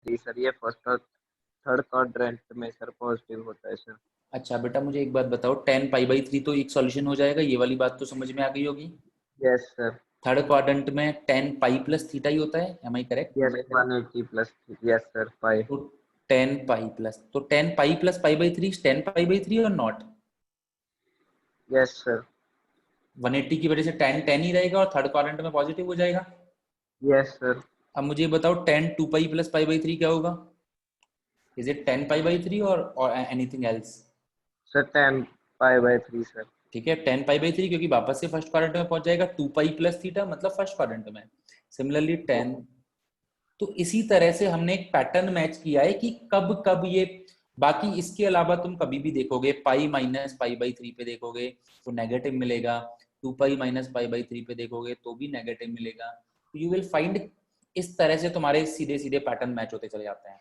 Three sir, ये first और third quadrant में सर पॉजिटिव होता है सर। अच्छा बेटा मुझे एक बात बताओ, 10 पाई बाई 3 तो एक सॉल्यूशन हो जाएगा, ये वाली बात तो समझ में आ गई होगी। Yes sir. थर्ड क्वाड्रेंट में 10 पाई प्लस थीटा ही होता है, am I correct? Yes 180 plus, yes sir 5। तो 10 pi plus pi by 3 10 pi by 3 और नॉट यस सर। 180 की वजह से 10 10 ही रहेगा और थर्ड क्वाड्रेंट में पॉजिटिव हो जाएगा। Yes sir. अब मुझे ये बताओ 10 2 पाई प्लस पाई बाई 3 क्या होगा? इज इट 10 पाई बाई 3 और anything else? Sir 10 pi by 3 sir. ठीक है 10 पाई बाई 3 क्योंकि वापस से फर्स्ट क्वाड्रेंट में पहुंच जाएगा, 2 पाई प्लस थीटा मतलब फर्स्ट क्वाड्रेंट में। सिमिलरली 10। तो इसी तरह से हमने एक पैटर्न मैच किया है कि कब कब ये, बाकी इसके अलावा तुम कभी भी देखोगे पाई-पाई/पाई/3 पे देखोगे तो नेगेटिव मिलेगा, 2 पाई-पाई/3 पे देखोगे तो भी नेगेटिव मिलेगा। तो यू विल फाइंड इस तरह से तुम्हारे सीधे सीधे पैटर्न मैच होते चले जाते हैं।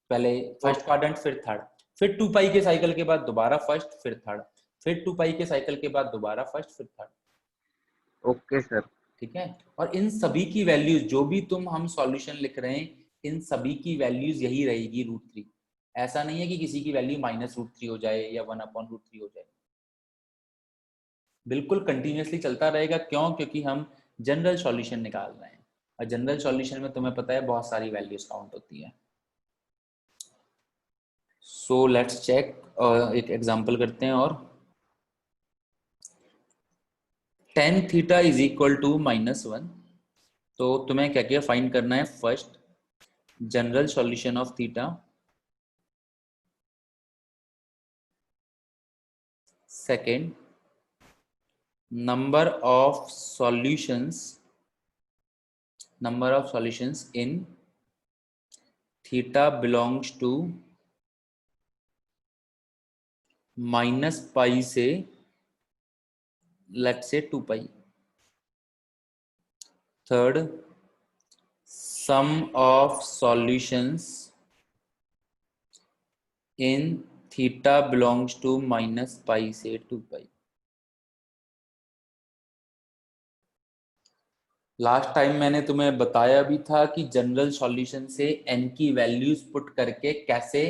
पहले फर्स्ट क्वाड्रेंट फिर थर्ड, फिर 2 पाई के साइकिल के बाद दोबारा फर्स्ट फिर थर्ड, फिर 2 पाई के साइकिल के बाद दोबारा फर्स्ट फिर थर्ड। Okay sir. ठीक है। और इन सभी की वैल्यूज जो भी तुम हम सॉल्यूशन लिख रहे हैं, इन सभी की वैल्यूज यही रहेगी √3। ऐसा नहीं है कि किसी की वैल्यू -√3 हो जाए या 1/√3 हो जाए, बिल्कुल कंटिन्यूअसली चलता रहेगा। क्यों? क्योंकि हम जनरल सॉल्यूशन निकाल रहे हैं और जनरल सॉल्यूशन में तुम्हें पता है बहुत सारी वैल्यूज काउंट होती है। सो लेट्स चेक, एक एग्जांपल करते हैं। और tan θ = -1, तो तुम्हें क्या क्या फाइंड करना है? First general solution of theta, second number of solutions in theta belongs to -पाई से let's say 2 pi. Third sum of solutions in theta belongs to -पाई से 2 पाई। लास्ट टाइम मैंने तुम्हें बताया भी था कि जनरल सॉल्यूशन से n की वैल्यूज पुट करके कैसे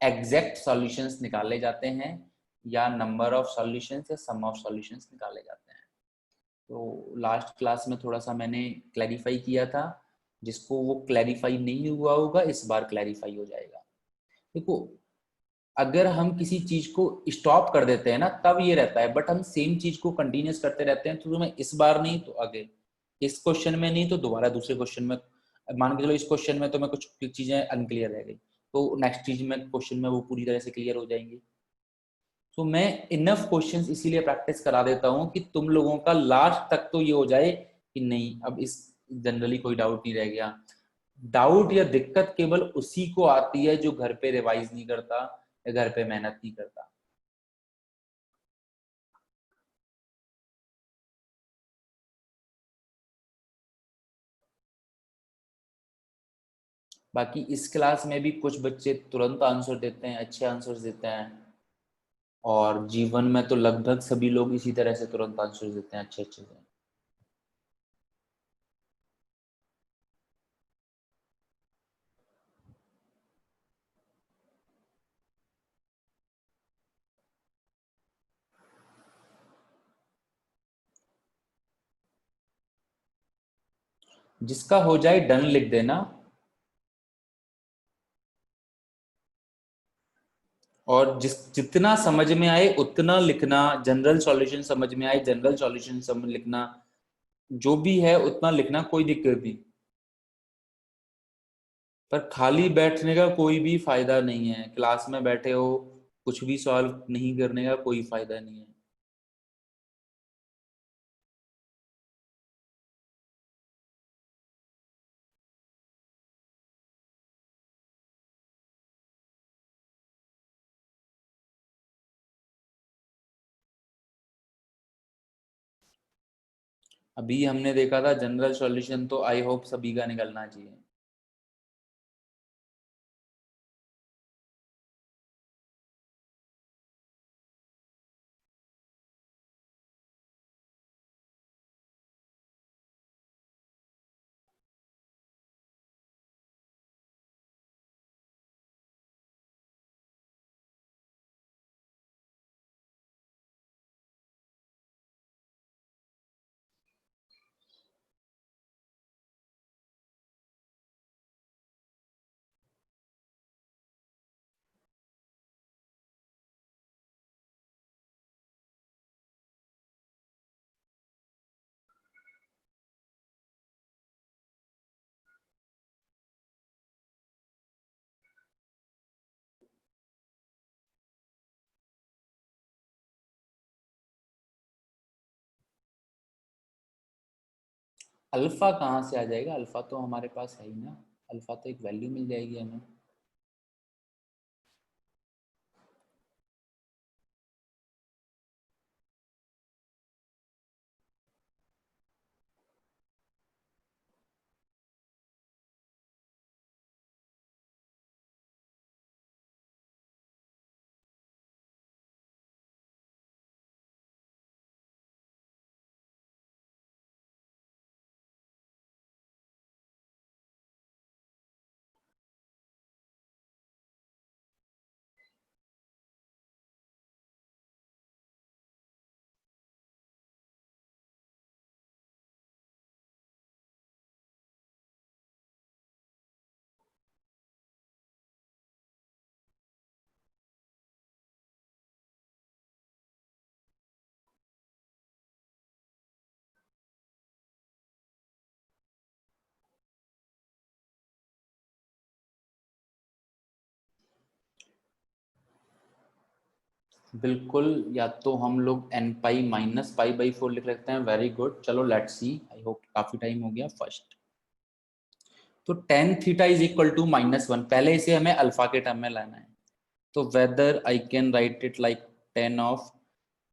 एग्जैक्ट सॉल्यूशंस निकाले जाते हैं, या नंबर ऑफ सॉल्यूशंस या सम ऑफ सॉल्यूशंस निकाले जाते हैं। तो लास्ट क्लास में थोड़ा सा मैंने क्लैरिफाई किया था, जिसको वो क्लैरिफाई नहीं हुआ होगा इस बार क्लैरिफाई हो जाएगा। देखो, अगर हम किसी चीज को स्टॉप कर देते हैं ना तब ये रहता है, बट हम सेम चीज को कंटिन्यूस करते रहते हैं तो तुम्हें इस बार नहीं तो आगे, इस क्वेश्चन में नहीं तो दोबारा दूसरे क्वेश्चन में, मान के चलो इस क्वेश्चन में तुम्हें कुछ चीजें अनक्लियर रह गई तो नेक्स्ट चीज में क्वेश्चन में वो पूरी तरह से क्लियर हो जाएंगी। तो मैं इनफ क्वेश्चंस इसीलिए प्रैक्टिस करा देता हूँ कि तुम लोगों का लास्ट तक तो ये हो जाए कि नहीं अब इस जनरली कोई डाउट नहीं रह गया। डाउट या दिक्कत केवल उसी को आती है जो घर पे रिवाइज नहीं करता या घर पे मेहनत नहीं करता। बाकी इस क्लास में भी कुछ बच्चे तुरंत आंसर देते हैं, अच्छे आंसर देते हैं, और जीवन में तो लगभग सभी लोग इसी तरह से तुरंत आंसर देते हैं अच्छे अच्छे से। जिसका हो जाए डन लिख देना, और जितना समझ में आए उतना लिखना। जनरल सॉल्यूशन समझ में आए जनरल सॉल्यूशन समझ लिखना, जो भी है उतना लिखना, कोई दिक्कत नहीं। पर खाली बैठने का कोई भी फायदा नहीं है, क्लास में बैठे हो कुछ भी सॉल्व नहीं करने का कोई फायदा नहीं है। अभी हमने देखा था जनरल सॉल्यूशन, तो आई होप सभी का निकलना चाहिए। अल्फा कहाँ से आ जाएगा, अल्फा तो हमारे पास है ही ना, अल्फा तो एक वैल्यू मिल जाएगी हमें। बिल्कुल, या तो हम लोग n pi minus pi by 4 लिख सकते हैं। वेरी गुड, चलो लेट्स सी, आई होप काफी टाइम हो गया। फर्स्ट तो tan theta is equal to -1, पहले इसे हमें अल्फा के टर्म में लाना है। तो whether I can write it like tan of,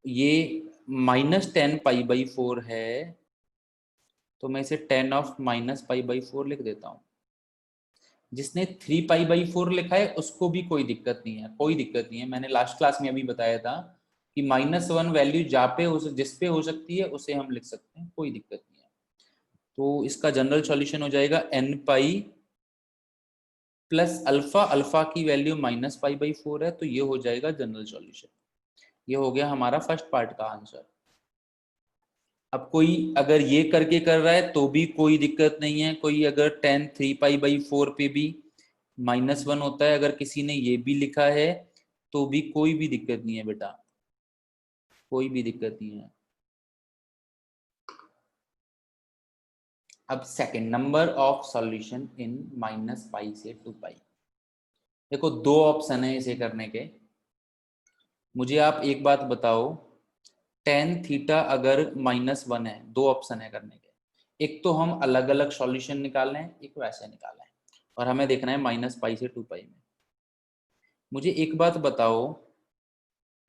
ये -10 पाई बाई 4 है, तो मैं इसे tan ऑफ -पाई/4 लिख देता हूँ। जिसने 3 पाई/4 लिखा है उसको भी कोई दिक्कत नहीं है, कोई दिक्कत नहीं है। मैंने लास्ट क्लास में अभी बताया था कि -1 वैल्यू जहाँ पे हो, जिस पे हो सकती है उसे हम लिख सकते हैं, कोई दिक्कत नहीं है। तो इसका जनरल सॉल्यूशन हो जाएगा n pi plus alpha, alpha की वैल्यू -पाई/4 है, तो ये हो जाएगा जनरल सॉल्यूशन। ये हो गया हमारा फर्स्ट पार्ट का आंसर। अब कोई अगर ये करके कर रहा है तो भी कोई दिक्कत नहीं है, कोई अगर tan 3 पाई/4 पे भी -1 होता है, अगर किसी ने ये भी लिखा है तो भी कोई भी दिक्कत नहीं है बेटा, कोई भी दिक्कत नहीं है। अब second, number of solution in -pi से 2 पाई। देखो दो ऑप्शन है इसे करने के। मुझे आप एक बात बताओ, tan थीटा अगर -1 है, दो ऑप्शन है करने के। एक तो हम अलग अलग सॉल्यूशन निकाल लें, एक वैसे निकाल लें, और हमें देखना है -पाई से 2 पाई में। मुझे एक बात बताओ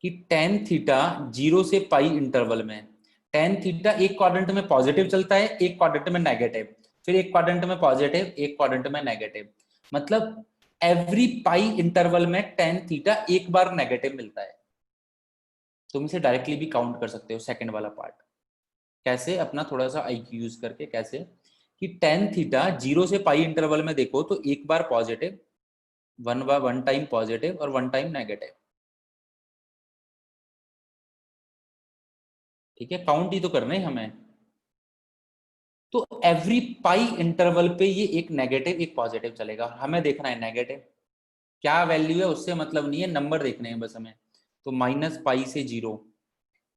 कि tan थीटा 0 से पाई इंटरवल में, tan थीटा एक क्वाड्रेंट में पॉजिटिव चलता है, एक क्वाड्रेंट में नेगेटिव, फिर एक क्वाड्रेंट में पॉजिटिव, एक क्वाड्रेंट में नेगेटिव। मतलब एवरी पाई इंटरवल में tan थीटा एक बार नेगेटिव मिलता है। तुम इसे डायरेक्टली भी काउंट कर सकते हो सेकंड वाला पार्ट। कैसे? अपना थोड़ा सा आईक्यू यूज करके। कैसे कि tan थीटा 0 से पाई इंटरवल में देखो तो एक बार पॉजिटिव, वन टाइम पॉजिटिव और वन टाइम नेगेटिव। ठीक है, काउंट ही तो करना है हमें। तो एवरी पाई इंटरवल पे ये एक नेगेटिव एक पॉजिटिव चलेगा, हमें देखना है नेगेटिव क्या वैल्यू है, उससे मतलब नहीं है, नंबर देखने हैं बस हमें। तो -पाई से 0,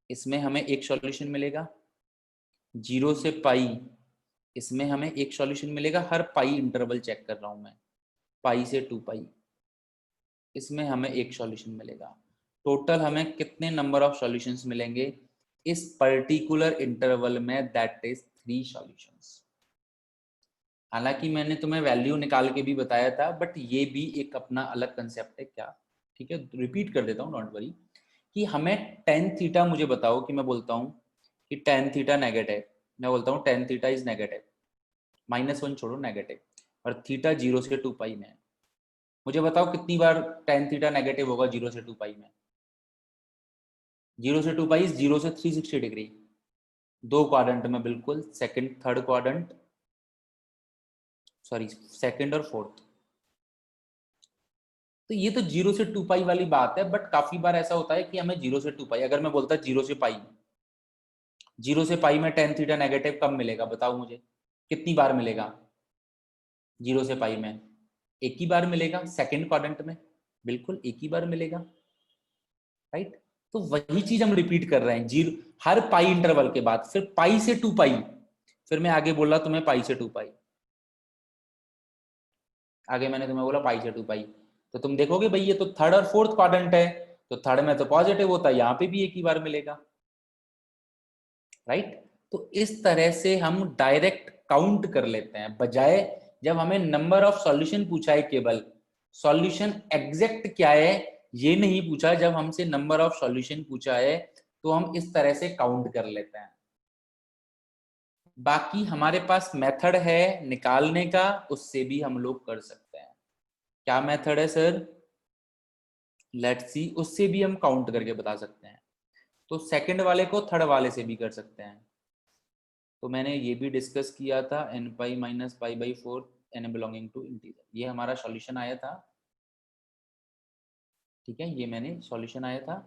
इसमें हमें एक सॉल्यूशन मिलेगा। 0 से पाई, इसमें हमें एक सॉल्यूशन मिलेगा। हर पाई इंटरवल चेक कर रहा हूं मैं। पाई से 2 पाई, इसमें हमें एक सॉल्यूशन मिलेगा। टोटल हमें कितने नंबर ऑफ सॉल्यूशंस मिलेंगे इस पर्टिकुलर इंटरवल में? That is 3 solutions. हालांकि मैंने तुम्हें वैल्यू निकाल के भी बताया था, बट ये भी एक अपना अलग कंसेप्ट है क्या। ठीक है, रिपीट कर देता हूँ, डोंट वरी। कि हमें tan थीटा, मुझे बताओ कि मैं बोलता हूँ कि tan थीटा नेगेटिव, मैं बोलता हूँ tan थीटा इज नेगेटिव, -1 छोड़ो, नेगेटिव, और थीटा 0 से 2 पाई में है। मुझे बताओ कितनी बार tan थीटा नेगेटिव होगा 0 से 2 पाई में? 0 से 2 पाई 0 से 360 डिग्री, दो क्वाड्रेंट में बिल्कुल, second third quadrant, sorry second और फोर्थ। तो ये तो 0 से 2 पाई वाली बात है, बट काफी बार ऐसा होता है कि हमें 0 से 2 पाई, अगर मैं बोलता 0 से पाई, 0 से पाई में tan थीटा नेगेटिव कब मिलेगा बताओ मुझे, कितनी बार मिलेगा? 0 से पाई में एक ही बार मिलेगा, सेकंड क्वाड्रेंट में बिल्कुल एक ही बार मिलेगा, राइट। तो वही चीज हम रिपीट कर रहे हैं, जीरो हर पाई इंटरवल के बाद, फिर पाई से 2 पाई, फिर मैं आगे बोला तुम्हें पाई से 2 पाई, आगे मैंने तुम्हें बोला पाई से 2 पाई। तो तुम देखोगे भाई ये तो थर्ड और फोर्थ क्वाड्रेंट है, तो थर्ड में तो पॉजिटिव होता है, यहाँ पे भी एक ही बार मिलेगा, राइट। तो इस तरह से हम डायरेक्ट काउंट कर लेते हैं, बजाय जब हमें नंबर ऑफ सॉल्यूशन पूछा है केवल सॉल्यूशन एग्जैक्ट क्या है ये नहीं पूछा, जब हमसे नंबर ऑफ सॉल्यूशन पूछा है तो हम इस तरह से काउंट कर लेते हैं। बाकी हमारे पास मेथड है निकालने का, उससे भी हम लोग कर सकते हैं। क्या मेथड है सर? लेट्स सी, उससे भी हम काउंट करके बता सकते हैं। तो सेकंड वाले को थर्ड वाले से भी कर सकते हैं। तो मैंने ये भी डिस्कस किया था, n pi minus pi by 4 n belonging to integer, ये हमारा सॉल्यूशन आया था। ठीक है, ये मैंने सॉल्यूशन आया था।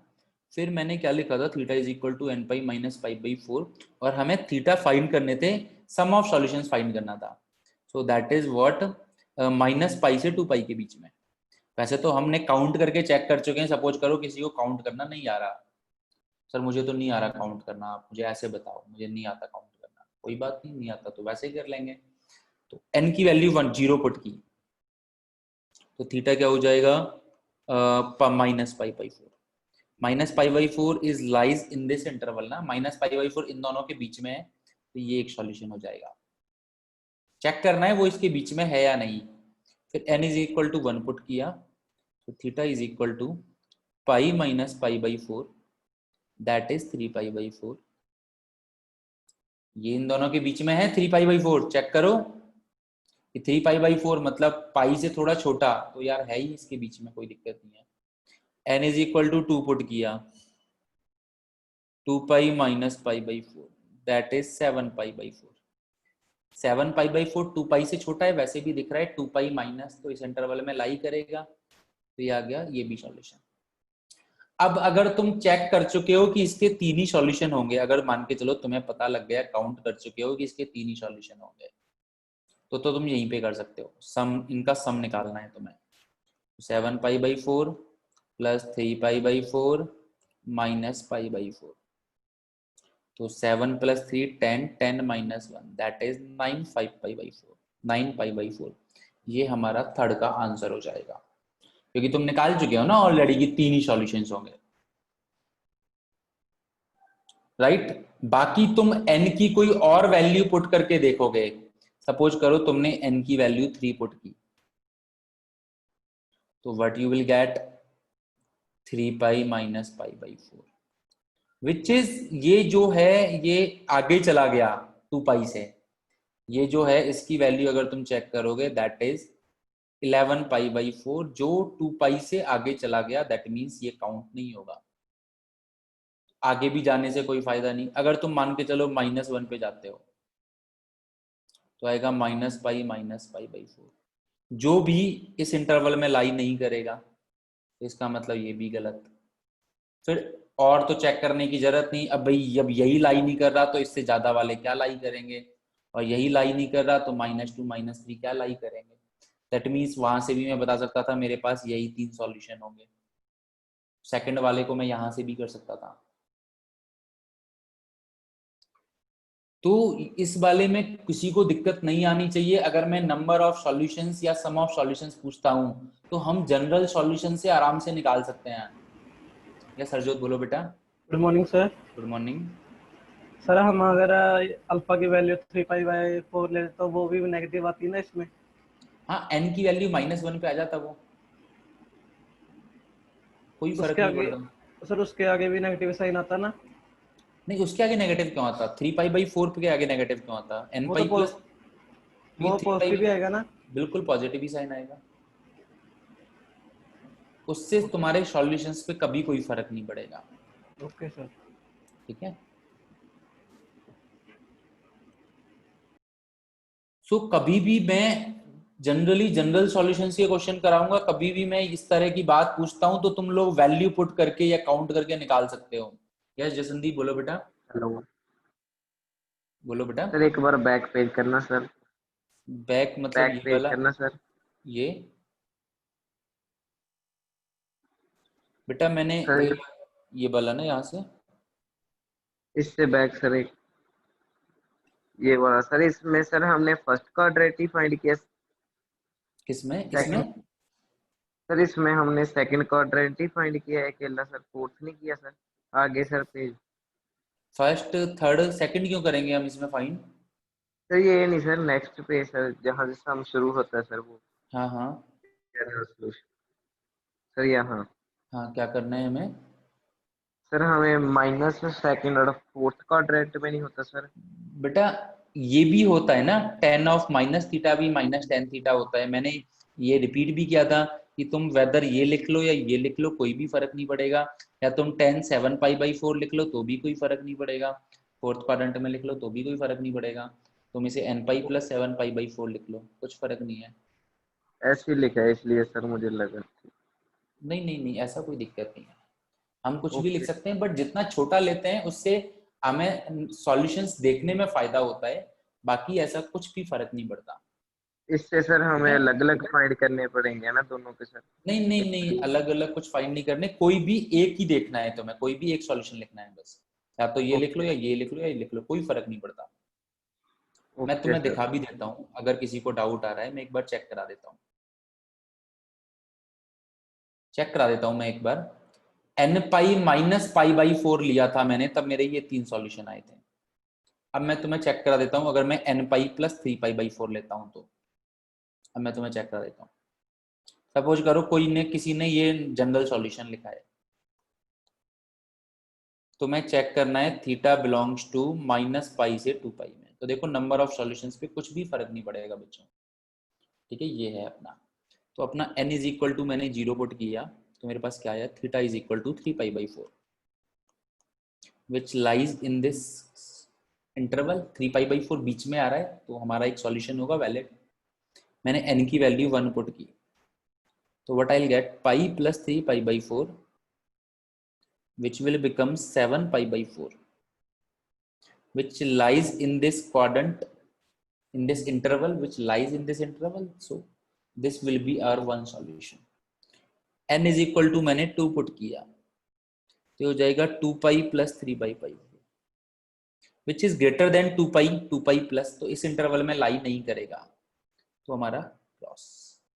फिर मैंने क्या लिखा था, theta is equal to n pi minus pi by 4, और हमें थीटा फाइंड करने थे, सम ऑफ सॉल्यूशंस फाइंड करना था। So that is what, minus pi से 2 पाई के बीच में। वैसे तो हमने काउंट करके चेक कर चुके हैं, सपोज करो किसी को काउंट करना नहीं आ रहा, सर मुझे तो नहीं आ रहा काउंट करना, आप मुझे ऐसे बताओ, मुझे नहीं आता काउंट करना, कोई बात नहीं, नहीं आता तो वैसे ही कर लेंगे। तो n की वैल्यू 1 0 पुट की, तो थीटा क्या हो जाएगा, minus pi by 4। Minus pi by 4 is lies in this interval ना, माइनस पाई बाई 4 इन दोनों के बीच में है, तो ये एक सॉल्यूशन हो जाएगा। चेक करना है वो इसके बीच में है या नहीं। फिर n is equal to 1 put किया, तो theta is equal to pi minus pi by 4, that is 3 pi by 4। ये इन दोनों के बीच में है 3 पाई बाई 4, चेक करो कि 3 पाई बाई 4 मतलब पाई से थोड़ा छोटा, तो यार है ही इसके बीच में, कोई दिक्कत नहीं है। n is equal to 2 put किया, 2 pi minus pi by 4, that is 7 pi by 4। 7 pi by 4 2 pi से छोटा है, वैसे भी दिख रहा है 2 पाई माइनस, तो इस इंटरवल में लाई करेगा, तो ये आ गया, ये भी सॉल्यूशन। अब अगर तुम चेक कर चुके हो कि इसके 3 ही सॉल्यूशन होंगे, अगर मान के चलो तुम्हें पता लग गया, काउंट कर चुके हो कि इसके 3 ही सॉल्यूशन होंगे, तो तुम यहीं पे कर सकते हो, सम, इनका सम निकालना है तुम्हें। 7 pi by 4 plus 3 pi by 4 minus pi by 4, तो 7 plus 3 10, 10 minus 1 that is 9 5 pi by 4, 9 pi by 4। ये हमारा थर्ड का आंसर हो जाएगा, क्योंकि तुम निकाल चुके हो ना ऑलरेडी कि 3 ही सॉल्यूशंस होंगे, राइट। बाकी तुम n की कोई और वैल्यू पुट करके देखोगे, सपोज करो तुमने n की वैल्यू 3 पुट की, तो what you will get 3 pi minus pi by 4, which is, ये जो है ये आगे चला गया 2 पाई से, ये जो है इसकी वैल्यू अगर तुम चेक करोगे दैट इज 11 पाई बाई 4, जो 2 पाई से आगे चला गया, दैट मीन्स ये काउंट नहीं होगा। आगे भी जाने से कोई फायदा नहीं। अगर तुम मान के चलो -1 पे जाते हो, तो आएगा माइनस पाई बाई 4, जो भी इस इंटरवल में लाई नहीं करेगा, तो इसका मतलब ये भी गलत। फिर और तो चेक करने की जरूरत नहीं, अब भाई जब यही लाई नहीं कर रहा तो इससे ज्यादा वाले क्या लाई करेंगे, और यही लाई नहीं कर रहा तो -2 -3 क्या लाई करेंगे। दैट मीन्स वहां से भी मैं बता सकता था मेरे पास यही 3 सॉल्यूशन होंगे, सेकंड वाले को मैं यहां से भी कर सकता था। तो इस वाले में किसी को दिक्कत नहीं आनी चाहिए। अगर मैं नंबर ऑफ सॉल्यूशंस या सम ऑफ सॉल्यूशंस पूछता हूं, तो हम जनरल सॉल्यूशन से आराम से निकाल सकते हैं। या सरजोत बोलो बेटा। Good morning sir. Good morning. Sir हम अगर अल्फा की वैल्यू 3 पाई बाई 4 ले तो वो भी नेगेटिव आती है ना इसमें? हाँ, n की वैल्यू -1 पे आ जाता, वो कोई फर्क उसके नहीं आगे पड़ता। सर उसके आगे भी नेगेटिव साइन आता ना? नहीं, उसके आगे नेगेटिव क्यों आता? 3 पाई बाई 4 के आगे नेगेटिव क्यों आता? n वो तो पाई प्लस वो 3 पाई, पॉजिटिव भी आएगा ना? बिल्कुल पॉजिटिव ही साइन आएगा, उससे तुम्हारे सॉल्यूशंस पे कभी कोई फर्क नहीं पड़ेगा। Okay sir. ठीक है। सो कभी भी मैं जनरली जनरल सॉल्यूशंस के क्वेश्चन कराऊंगा, कभी भी मैं इस तरह की बात पूछता हूं तो तुम लोग वैल्यू पुट करके या काउंट करके निकाल सकते हो। यस जसनदीप बोलो बेटा। हेलो बोलो बेटा। सर, एक बार बैक पेज करना सर। बैक मतलब बैक ये पेज वाला? करना सर। ये बेटा मैंने सर वही ये वाला ना, यहाँ से इससे बैक सर, एक ये वाला सर, इसमें सर हमने फर्स्ट क्वाड्रेंट फाइंड किया। किसमें, इसमें? सेकंड सर, इसमें हमने सेकंड क्वाड्रेंट फाइंड किया है अकेला सर, फोर्थ नहीं किया सर। आगे sir page. First third second क्यों करेंगे हम इसमें फाइन? सर ये नहीं सर, नेक्स्ट पे सर, जहाँ से सम शुरू होता है सर, वो हाँ हाँ जनरल सॉल्यूशन सर, यहाँ। हाँ, क्या करना है हमें? सर हमें माइनस सेकंड और फोर्थ क्वाड्रेंट में नहीं होता सर? बेटा ये भी होता है ना, टेन ऑफ माइनस थीटा भी माइनस टेन थीटा होता है। मैंने ये रिपीट भी किया था कि तुम वेदर ये लिख लो या ये लिख लो कोई भी फर्क नहीं पड़ेगा, या तुम ten seven pi by four लिख लो तो भी कोई फर्क नहीं पड़ेगा, फोर्थ क्वाड्रेंट में लिख लो तो भी कोई फर्क नहीं पड़ेगा, तुम इसे n pi plus seven pi by four लिख लो, कुछ फर्क नहीं है। ऐसे ही लिखा है इसलिए सर मुझे लगा। नहीं नहीं नहीं, ऐसा कोई दिक्कत नहीं है, हम कुछ भी लिख ओके। सकते हैं, बट जितना छोटा लेते हैं उससे हमें सॉल्यूशंस देखने में फायदा होता है, बाकी ऐसा कुछ भी फर्क नहीं पड़ता। इससे सर ठीक हमें है, अलग अलग फाइंड करने पड़ेंगे ना दोनों के सर? नहीं नहीं नहीं, अलग अलग कुछ फाइंड नहीं करने, कोई भी एक ही देखना है तुम्हें, कोई भी एक सॉल्यूशन लिखना है बस, या तो ये लिख लो ओके। या ये लिख लो या ये लिख लो, कोई फर्क नहीं पड़ता। मैं ओके तुम्हें सर। दिखा भी देता हूँ, अगर किसी को डाउट आ रहा है मैं एक बार चेक करा देता हूँ, चेक करा देता हूँ मैं एक बार। N pi minus pi by four लिया था मैंने, तब मेरे ये तीन सॉल्यूशन आए थे। अब मैं तुम्हें चेक करा देता हूँ, अगर मैं n pi plus three pi by four लेता हूँ तो, अब मैं तुम्हें चेक करा देता हूँ। सपोज करो कोई ने, किसी ने ये जनरल सॉल्यूशन लिखा है, तो मैं चेक करना है theta belongs to minus pi से टू पाई में, तो देखो नंबर ऑफ सॉल्यूशंस पे कुछ भी फर्क नहीं पड़ेगा बच्चों। ठीक है, ये है अपना, तो अपना n इज इक्वल टू मैंने जीरो पुट किया, तो मेरे पास क्या आया, theta is equal to three pi by four, which lies in this interval, three pi by four बीच में आ रहा है तो हमारा एक सॉल्यूशन होगा वैलिड। मैंने n की वैल्यू वन पुट की, तो what I will gate, pi plus three pi by four which will become 7 pi by 4, which lies in this quadrant, in this interval, which lies in this interval, so this will be our one solution। n is equal to मैंने 2 put किया, तो हो जाएगा 2 पाई plus three by pi, which is greater then 2 pi plus, तो इस interval में लाई नहीं करेगा, तो हमारा क्रॉस,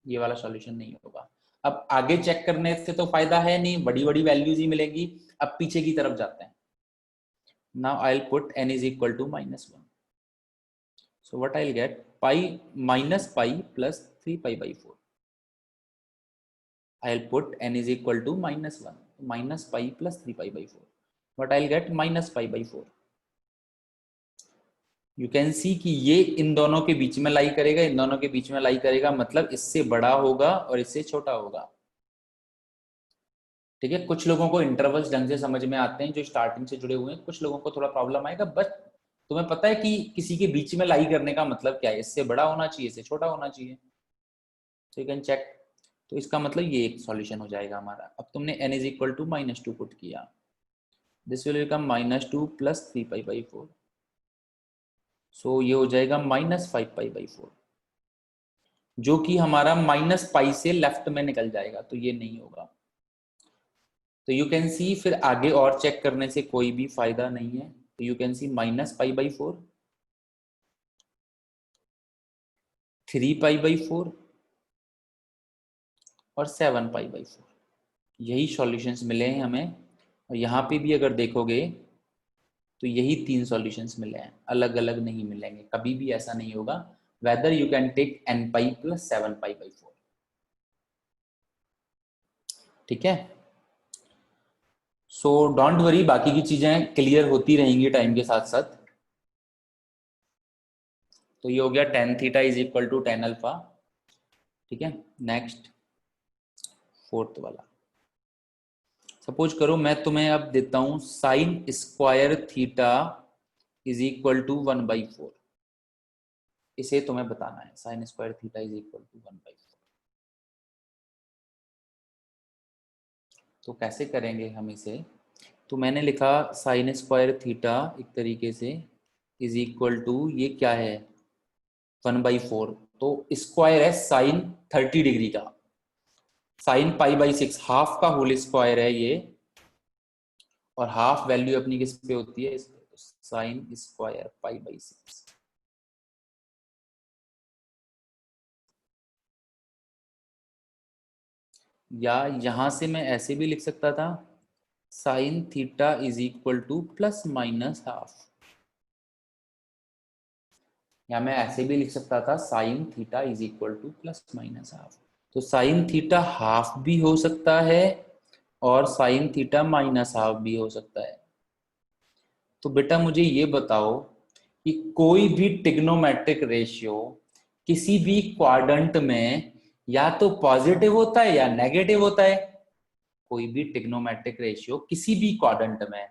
ये वाला सॉल्यूशन नहीं होगा। अब आगे चेक करने से तो फायदा है नहीं, बड़ी बड़ी वैल्यूज ही मिलेंगी। अब पीछे की तरफ जाते हैं। Now I'll put n is equal to minus 1. So what I'll get, pi minus pi plus 3 pi by 4. I'll put n is equal to minus 1. Minus pi plus 3 pi by 4. What I'll get, minus pi by 4. You can see कि ये इन दोनों के बीच में लाई करेगा, इन दोनों के बीच में लाई करेगा, मतलब इससे बड़ा होगा और इससे छोटा होगा। ठीक है, कुछ लोगों को इंटरवल्स ढंग से समझ में आते हैं जो स्टार्टिंग से जुड़े हुए हैं, कुछ लोगों को थोड़ा प्रॉब्लम आएगा, बट तुम्हें पता है कि किसी के बीच में लाई करने का मतलब क्या है, इससे बड़ा होना चाहिए, इससे छोटा होना चाहिए, तो यू कैन चेक। तो इसका मतलब ये एक सॉल्यूशन हो जाएगा हमारा। अब तुमने n is equal to minus two put किया, this will become minus two plus three pi by four, so ये हो जाएगा minus five pi by four, जो कि हमारा माइनस पाई से लेफ्ट में निकल जाएगा, तो ये नहीं होगा। तो यू कैन सी फिर आगे और चेक करने से कोई भी फायदा नहीं है, तो you can C minus pi by four, three pi by four और सेवन पाई बाई फोर, यही सॉल्यूशंस मिले हैं हमें। और यहाँ पे भी अगर देखोगे तो यही तीन सॉल्यूशंस मिले हैं, अलग अलग नहीं मिलेंगे, कभी भी ऐसा नहीं होगा, whether you can take n pi plus seven pi by four. ठीक है, सो डोंट वरी, बाकी की चीजें क्लियर होती रहेंगी टाइम के साथ साथ। तो ये हो गया tan theta is equal to tan alpha. ठीक है, नेक्स्ट फोर्थ वाला, सपोज करो मैं तुम्हें अब देता हूं sine square theta is equal to one by four, इसे तुम्हें बताना है, sine square theta is equal to one by four. तो कैसे करेंगे हम इसे, तो मैंने लिखा साइन स्क्वायर थीटा एक तरीके से इज इक्वल टू, ये क्या है, वन बाई फोर, तो स्क्वायर है साइन 30 डिग्री का, sine pi by six half का होल स्क्वायर है ये, और हाफ वैल्यू अपनी किस पे होती है, sine square pi by six. या यहां से मैं ऐसे भी लिख सकता था, sign theta is equal to plus minus half, या मैं ऐसे भी लिख सकता था sign theta is equal to plus minus half. तो साइन थीटा हाफ भी हो सकता है और साइन थीटा माइनस हाफ भी हो सकता है। तो बेटा मुझे ये बताओ कि कोई भी ट्रिग्नोमेट्रिक रेशियो किसी भी क्वाड्रेंट में या तो पॉजिटिव होता है या नेगेटिव होता है। कोई भी ट्रिग्नोमेट्रिक रेशियो किसी भी क्वाड्रेंट में,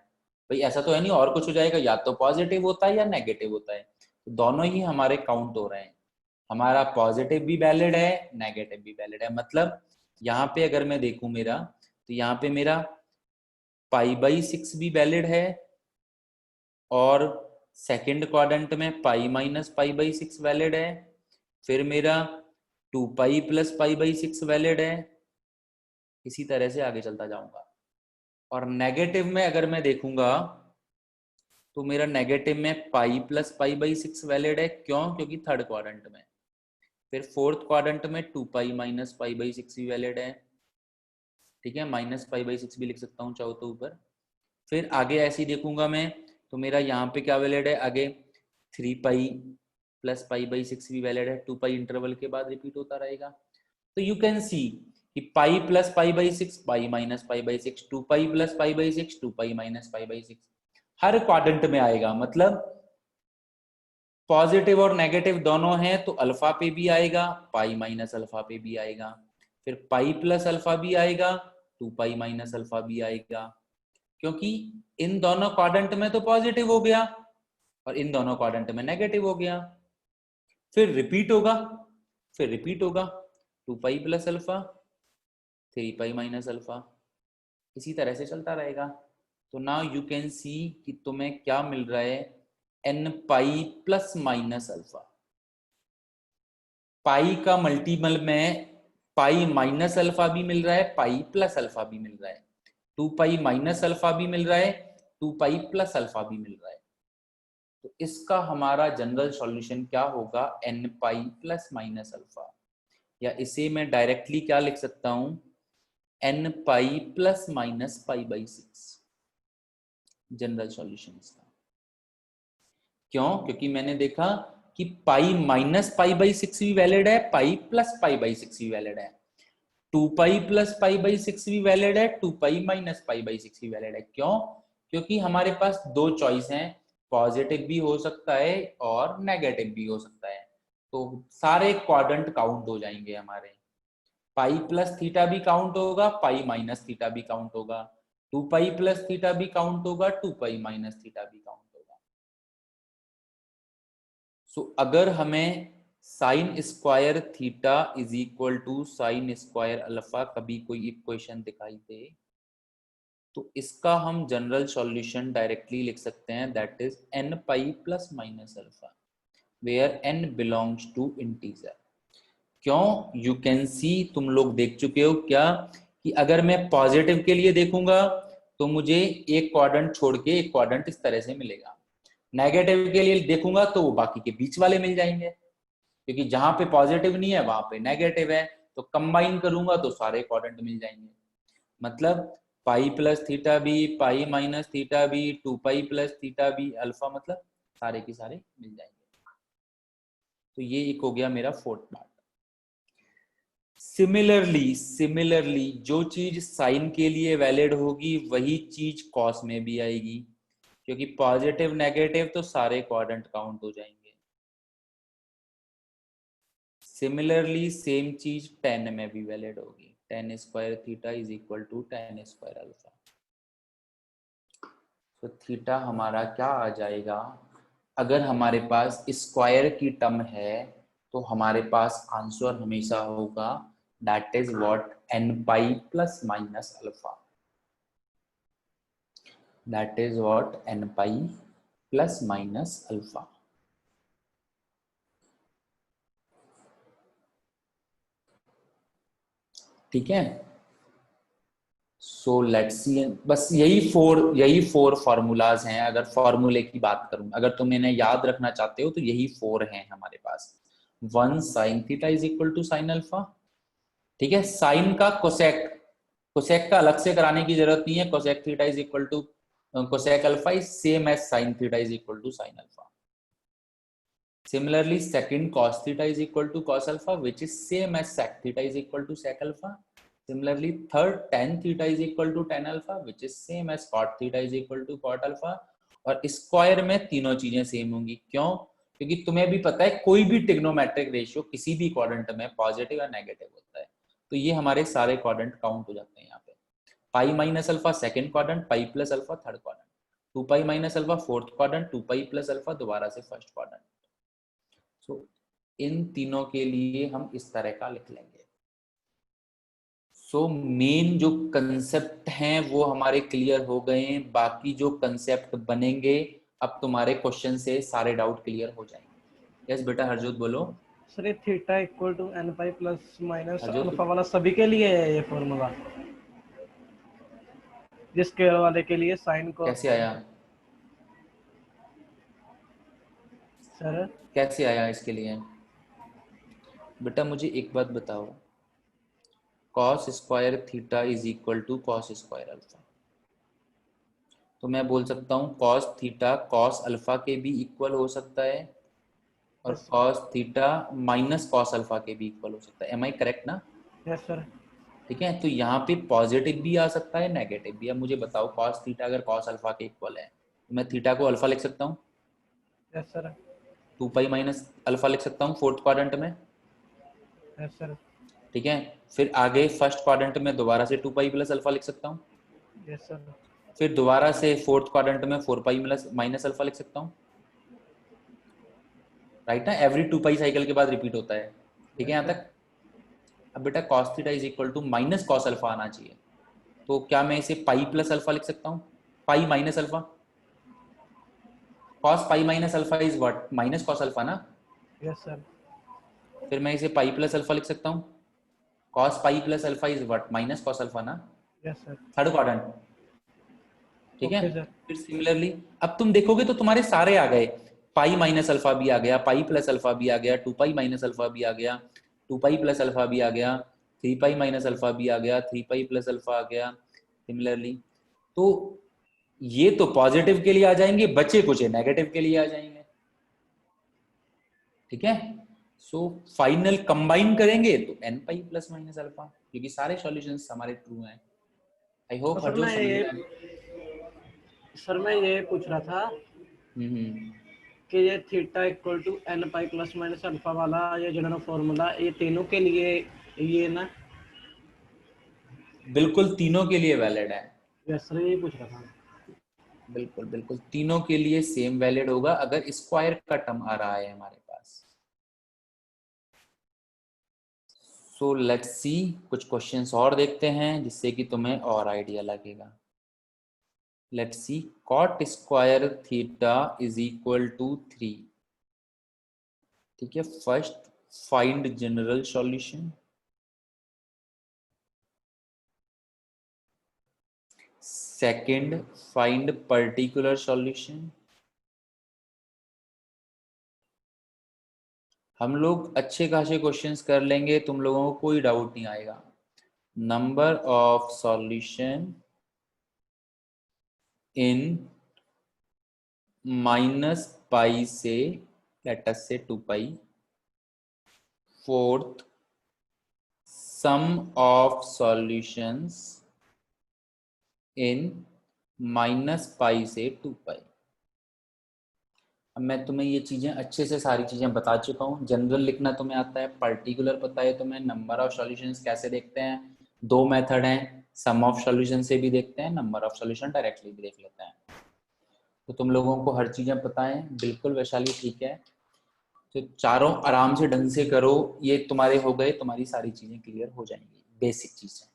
भाई ऐसा तो है नहीं और कुछ हो जाएगा, या तो पॉजिटिव होता है या नेगेटिव होता है। तो दोनों ही हमारे काउंट हो रहे हैं। हमारा पॉजिटिव भी वैलिड है, नेगेटिव भी वैलिड है। मतलब यहाँ पे अगर मैं देखूं मेरा, तो यहाँ पे मेरा π/6 भी वैलिड है और सेकंड क्वाड्रेंट में पाई माइनस π/6 वैलिड है। फिर मेरा 2π प्लस π/6 वैलिड है। इसी तरह से आगे चलता जाऊंगा। और नेगेटिव में अगर मैं देखूंगा तो मेरा नेगेटिव में पाई प्लस π/6 वैलिड है। क्यों? क्योंकि थर्ड क्वाड्रेंट में। फिर फोर्थ क्वाड्रेंट में 2π माइनस π/6 भी वैलिड है। ठीक है, माइनस π/6 भी लिख सकता हूँ चाहो तो ऊपर। फिर आगे ऐसे ही देखूंगा मैं, तो मेरा यहाँ पे क्या वैलिड है आगे, 3π प्लस π/6 भी वैलिड है। 2π इंटरवल के बाद रिपीट होता रहेगा। तो यू कैन सी कि pi plus π/6, pi minus π/6, 2π plus π/6, 2π minus π/6 हर क्वाड्रेंट में आएगा। मतलब पॉजिटिव और नेगेटिव दोनों हैं तो अल्फा पे भी आएगा, पाई माइनस अल्फा पे भी आएगा। फिर पाई प्लस अल्फा भी आएगा, 2π माइनस अल्फा भी आएगा। क्योंकि इन दोनों क्वाड्रेंट में तो पॉजिटिव हो गया और इन दोनों क्वाड्रेंट में नेगेटिव हो गया। फिर रिपीट होगा, 2π प्लस अल्फा, 3π माइनस अल्फा, इसी तरह से चलता रहेगा। तो नाउ यू कैन सी कि तुम्हें क्या मिल रहा है, nπ प्लस माइनस अल्फा। पाई का मल्टीपल में पाई माइनस अल्फा भी मिल रहा है, पाई प्लस अल्फा भी मिल रहा है, 2π माइनस अल्फा भी मिल रहा है, 2π प्लस अल्फा भी मिल रहा है। तो इसका हमारा जनरल सॉल्यूशन क्या होगा, nπ प्लस माइनस अल्फा। या इसे मैं डायरेक्टली क्या लिख सकता हूं, nπ plus minus π/6 general solution इसका। क्यों? क्योंकि मैंने देखा कि पाई माइनस π/6 भी वैलिड है, पाई प्लस π/6 भी वैलिड है, 2π प्लस π/6 भी वैलिड है, 2π माइनस π/6 भी वैलिड है। क्यों? क्योंकि हमारे पास दो चॉइस हैं, पॉजिटिव भी हो सकता है और नेगेटिव भी हो सकता है। तो सारे क्वाड्रेंट काउंट हो जाएंगे हमारे। पाई प्लस थीटा भी काउंट होगा, पाई माइनस थीटा भी काउंट होगा, 2π प्लस थीटा भी काउंट होगा, 2π माइनस थीटा भी काउंट होगा। सो अगर हमें sine square theta is equal to sine square alpha कभी कोई इक्वेशन दिखाई दे, तो इसका हम जनरल सॉल्यूशन डायरेक्टली लिख सकते हैं, that is nπ plus minus alpha where n belongs to integer. क्यों? यू कैन सी, तुम लोग देख चुके हो क्या कि अगर मैं पॉजिटिव के लिए देखूंगा तो मुझे एक क्वाड्रेंट छोड़ के एक क्वाड्रेंट इस तरह से मिलेगा, नेगेटिव के लिए देखूंगा तो वो बाकी के बीच वाले मिल जाएंगे, क्योंकि जहां पे पॉजिटिव नहीं है वहां पे नेगेटिव है, तो कंबाइन करूंगा तो सारे क्वाड्रेंट मिल जाएंगे। मतलब पाई प्लस थीटा भी, पाई माइनस थीटा भी, 2π प्लस थीटा भी, अल्फा, मतलब सारे के सारे मिल जाएंगे। तो ये एक हो गया मेरा फोर्थ पार्ट। सिमिलरली जो चीज साइन के लिए वैलिड होगी वही चीज कॉस में भी आएगी, क्योंकि पॉजिटिव नेगेटिव तो सारे क्वाड्रेंट काउंट हो जाएंगे। सिमिलरली सेम चीज tan में भी वैलिड होगी, tan square theta is equal to tan square alpha. तो थीटा हमारा क्या आ जाएगा, अगर हमारे पास स्क्वायर की टर्म है तो हमारे पास आंसर हमेशा होगा that is what, nπ plus minus alpha, that is what nπ plus minus alpha. ठीक है, सो लेट्स सी, बस यही फोर फॉर्मूलाज हैं। अगर फॉर्मूले की बात करूं, अगर तुम इन्हें याद रखना चाहते हो तो यही फोर हैं हमारे पास। 1 sine theta is equal to sine alpha. ठीक है, साइन का कोसेक का अलग से कराने की जरूरत नहीं है, cosec theta is equal to cosec alpha is same as sine theta is equal to sine alpha. Similarly, second cos theta is equal to cos alpha, which is same as sec theta is equal to sec alpha. Similarly, third tan theta is equal to tan alpha, which is same as cot theta is equal to cot alpha. और square में तीनों चीजें same होंगी। क्यों? क्योंकि तुम्हें भी पता है कोई भी ट्रिग्नोमेट्रिक रेशियो किसी भी क्वाड्रेंट में पॉजिटिव या नेगेटिव होता है, तो ये हमारे सारे क्वाड्रेंट काउंट हो जाते हैं यहाँ पे। पाई minus alpha second quadrant, pi plus alpha third quadrant, 2 pi minus alpha fourth quadrant, 2 pi plus alpha दोबारा से फर्स्ट क्वाड्रेंट। सो इन तीनों के लिए हम इस तरह का लिख लेंगे। सो मेन जो कंसेप्ट हैं वो हमारे क्लियर हो गए हैं, बाकी जो कंसेप्ट बनेंगे अब तुम्हारे क्वेश्चन से सारे डाउट क्लियर हो जाएंगे। यस बेटा हरजोत बोलो। सर ये theta equal to n pi plus minus Harjot alpha वाला सभी के लिए है ये फॉर्मूला, जिस स्क्वायर वाले के लिए साइन को कैसे आया? सर कैसे आया इसके लिए? बेटा मुझे एक बात बताओ, cos square theta is equal to cos square alpha, तो मैं बोल सकता हूँ कॉस थीटा कॉस अल्फा के भी इक्वल हो सकता है और Yes. Cos theta minus cos alpha के भी इक्वल हो सकता है। एम आई करेक्ट ना? Yes sir. ठीक है, तो यहाँ पे पॉजिटिव भी आ सकता है नेगेटिव भी। अब मुझे बताओ कॉस थीटा अगर कॉस अल्फा के इक्वल है तो मैं थीटा को अल्फा लिख सकता हूँ, yes sir. 2 pi minus alpha लिख सकता हूँ फोर्थ क्वाड्रेंट में। Yes sir. ठीक है, फिर आगे फर्स्ट क्वाड्रेंट में दोबारा से 2 पाई प्लस अल्फा लिख सकता हूँ, यस सर। फिर दोबारा से फोर्थ क्वाड्रेंट में 4 पाई माइनस अल्फा लिख सकता हूँ। राइट ना, एवरी 2 पाई साइकिल के बाद रिपीट होता है। ठीक है यहाँ तक? अब बेटा cos theta is equal to minus cos alpha आना चाहिए, तो क्या मैं इसे पाई प्लस अल्फा लिख सकता हूँ? Pi minus alpha, cos pi minus alpha is what? Minus cos alpha ना। Yes sir. फिर मैं इसे पाई प्लस अल्फा लिख सकता हूँ, cos pi plus alpha is what? Minus cos alpha ना, यस सर। Third quadrant. ठीक है, ओके सर। फिर सिमिलरली अब तुम देखोगे तो तुम्हारे सारे आ गए, पाई माइनस अल्फा भी आ गया, पाई प्लस अल्फा भी आ गया, 2 पाई माइनस अल्फा भी आ गया, 2 पाई प्लस अल्फा भी आ गया, 3 पाई माइनस अल्फा भी आ गया, 3 पाई प्लस अल्फा आ गया सिमिलरली। तो ये तो पॉजिटिव के लिए आ जाएंगे, बचे कुछ नेगेटिव के लिए आ जाएंगे। ठीक है, सो फाइनल कंबाइन करेंगे तो n pi plus minus alpha, क्योंकि सारे सॉल्यूशंस हमारे ट्रू हैं। आई तो होप हर जो समझ में। सर मैं ये पूछ रहा था हम्म, कि ये theta equal to n pi plus minus alpha वाला ये जनरल फॉर्मूला ये तीनों के लिए ये ना? बिल्कुल तीनों के लिए वैलिड है। यस सर, ये पूछ रहा था। बिल्कुल बिल्कुल तीनों के लिए सेम वैलिड होगा अगर स्क्वायर का टर्म आ रहा है हमारे पास। सो लेट्स सी, कुछ क्वेश्चंस और देखते हैं जिससे कि तुम्हें और आइडिया लगेगा। Let's see, cot square theta is equal to 3। ठीक है, first find general solution, second find particular solution. हम लोग अच्छे खासे क्वेश्चंस कर लेंगे, तुम लोगों को कोई डाउट नहीं आएगा। Number of solution in minus pi से लेट अस से 2 pi, fourth sum of solutions in minus pi से 2 पाई। अब मैं तुम्हें ये चीजें अच्छे से सारी चीजें बता चुका हूँ। जनरल लिखना तुम्हें आता है, पर्टिकुलर पता है तुम्हें, नंबर ऑफ सॉल्यूशंस कैसे देखते हैं, 2 मेथड हैं, सम ऑफ सॉल्यूशन से भी देखते हैं, नंबर ऑफ सॉल्यूशन डायरेक्टली भी देख लेते हैं। तो तुम लोगों को हर चीजें पता है, बिल्कुल वैशाली ठीक है। तो चारों आराम से ढंग से करो, ये तुम्हारे हो गए, तुम्हारी सारी चीजें क्लियर हो जाएंगी, बेसिक चीजें।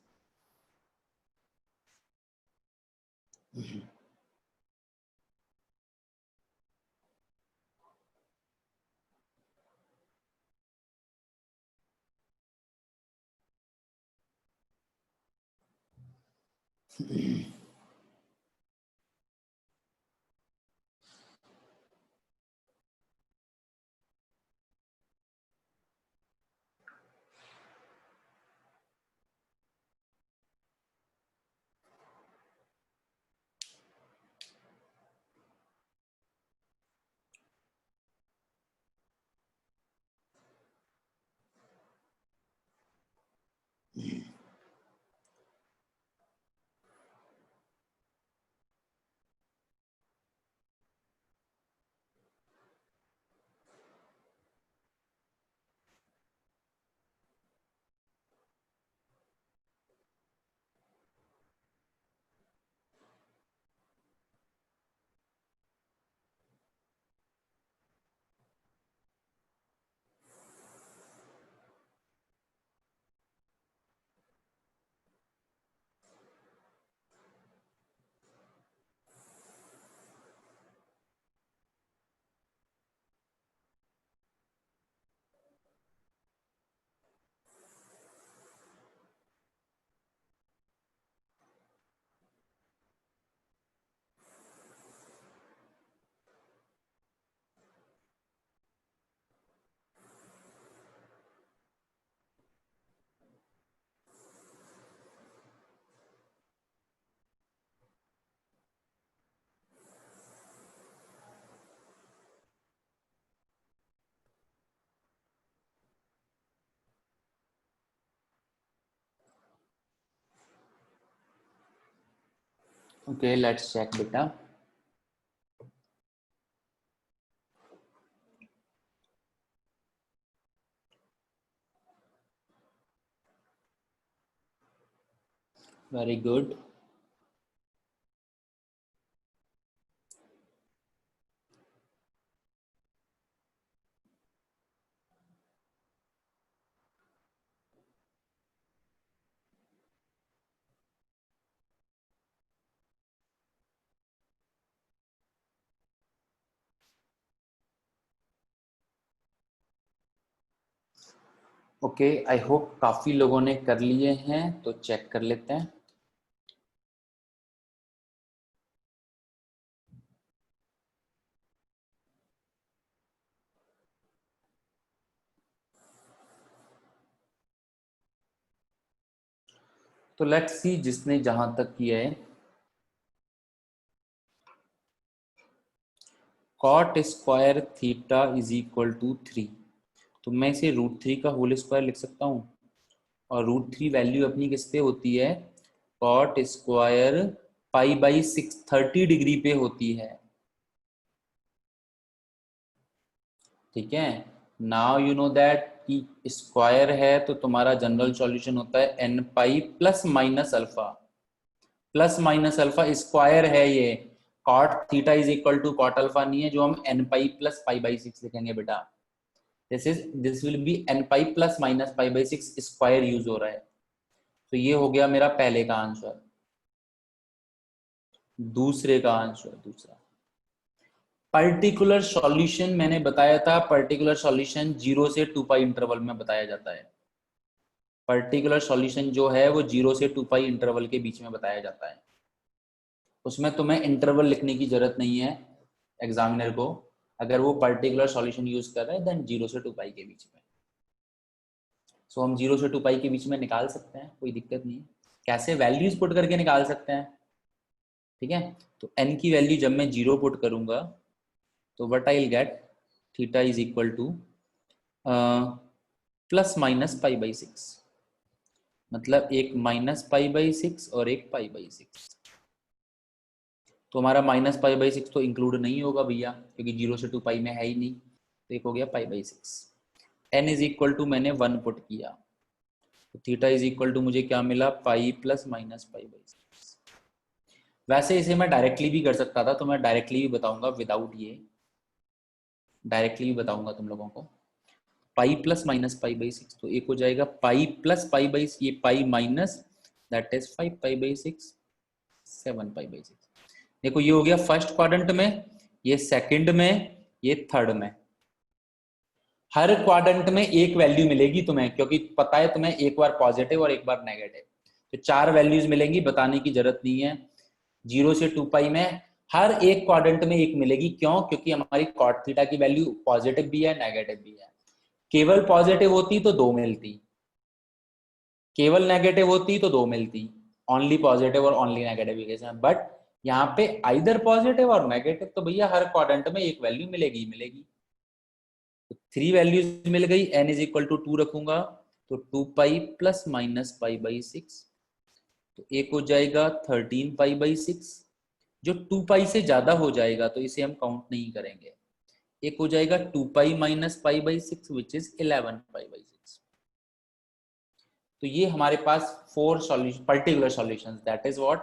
Okay, let's check beta. Very good. Okay, I hope काफी लोगों ने कर लिए हैं, तो चेक कर लेते हैं। तो लेट्स सी जिसने जहां तक किया है। Cot square theta is equal to 3, तो मैं इसे √3 का होल स्क्वायर लिख सकता हूँ। और √3 वैल्यू अपनी किस पे होती है? कॉट स्क्वायर π/6 30 डिग्री पे होती है। ठीक है, नाउ यू नो दैट कि स्क्वायर है तो तुम्हारा जनरल सॉल्यूशन होता है n plus minus alpha. Plus minus alpha square है ये, cot theta is equal to cot alpha नहीं है, जो हम n प्लस π/6 लिखेंगे बेटा। This will be n plus minus π/6 square use हो रहा है। तो ये हो गया मेरा पहले का आंसर। दूसरे का आंसर, दूसरा पर्टिकुलर सॉल्यूशन मैंने बताया था, पर्टिकुलर सॉल्यूशन 0 से 2π इंटरवल में बताया जाता है। पर्टिकुलर सॉल्यूशन जो है वो 0 से 2π इंटरवल के बीच में बताया जाता है। उसमें तुम्हें इंटरवल लिखने की जरूरत नहीं है एग्जामिनर को, अगर वो पर्टिकुलर सॉल्यूशन यूज कर रहे हैं देन 0 से 2π के बीच में। सो हम 0 से 2π के बीच में निकाल सकते हैं, कोई दिक्कत नहीं है। कैसे? वैल्यूज पुट करके निकाल सकते हैं। ठीक है, तो n की वैल्यू जब मैं 0 पुट करूंगा तो what I will get, theta is equal to plus minus π/6, मतलब एक -π/6 और एक π/6। तो हमारा -π/6 तो इंक्लूड नहीं होगा भैया, क्योंकि 0 से 2π में है ही नहीं, तो एक हो गया π/6। n इज इक्वल टू मैंने 1 पुट किया, तो थीटा इज इक्वल टू मुझे क्या मिला, पाई प्लस माइनस π/6। वैसे इसे मैं डायरेक्टली भी कर सकता था, तो मैं डायरेक्टली भी बताऊंगा, विदाउट ये डायरेक्टली भी बताऊंगा तुम लोगों को। पाई प्लस माइनस π/6, तो एक हो जाएगा पाई प्लस π/6, ये पाई माइनस दैट इज 5π/6, 7π/6। देखो ये हो गया फर्स्ट क्वाड्रेंट में, ये सेकंड में, ये थर्ड में। हर क्वाड्रेंट में एक वैल्यू मिलेगी तुम्हें, क्योंकि पता है तुम्हें एक बार पॉजिटिव और एक बार नेगेटिव, तो 4 वैल्यूज मिलेंगी, बताने की जरूरत नहीं है। 0 से 2π में हर एक क्वाड्रेंट में एक मिलेगी, क्यों? क्योंकि हमारी कॉट थीटा की वैल्यू पॉजिटिव भी है नेगेटिव भी है। केवल पॉजिटिव होती तो 2 मिलती, केवल नेगेटिव होती तो 2 मिलती, ओनली पॉजिटिव और ओनली नेगेटिव केस में। बट यहाँ पे आइदर पॉजिटिव और नेगेटिव, तो भैया हर क्वाड्रेंट में एक वैल्यू मिलेगी मिलेगी। तो 3 वैल्यूज मिल गई, n इज इक्वल टू 2 रखूंगा तो 2π प्लस माइनस π/6, तो एक हो जाएगा 13π/6। जो 2π से ज्यादा हो जाएगा तो इसे हम काउंट नहीं करेंगे। एक हो जाएगा 2π माइनस π/6 विच इज 11π/6। तो ये हमारे पास 4 solution, particular solutions, that is what,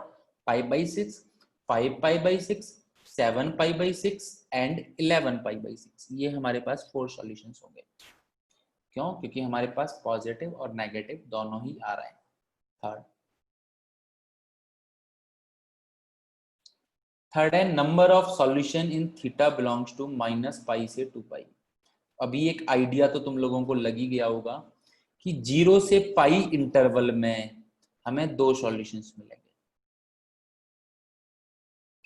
π/6, 5π/6, 7π/6 and 11π/6। ये हमारे पास 4 सॉल्यूशंस होंगे। क्यों? क्योंकि हमारे पास पॉजिटिव और नेगेटिव दोनों ही आ रहे हैं। थर्ड है number of solution in theta belongs to -π से 2π। अभी एक आइडिया तो तुम लोगों को लग ही गया होगा कि 0 से π इंटरवल में हमें 2 सॉल्यूशंस मिलेंगे।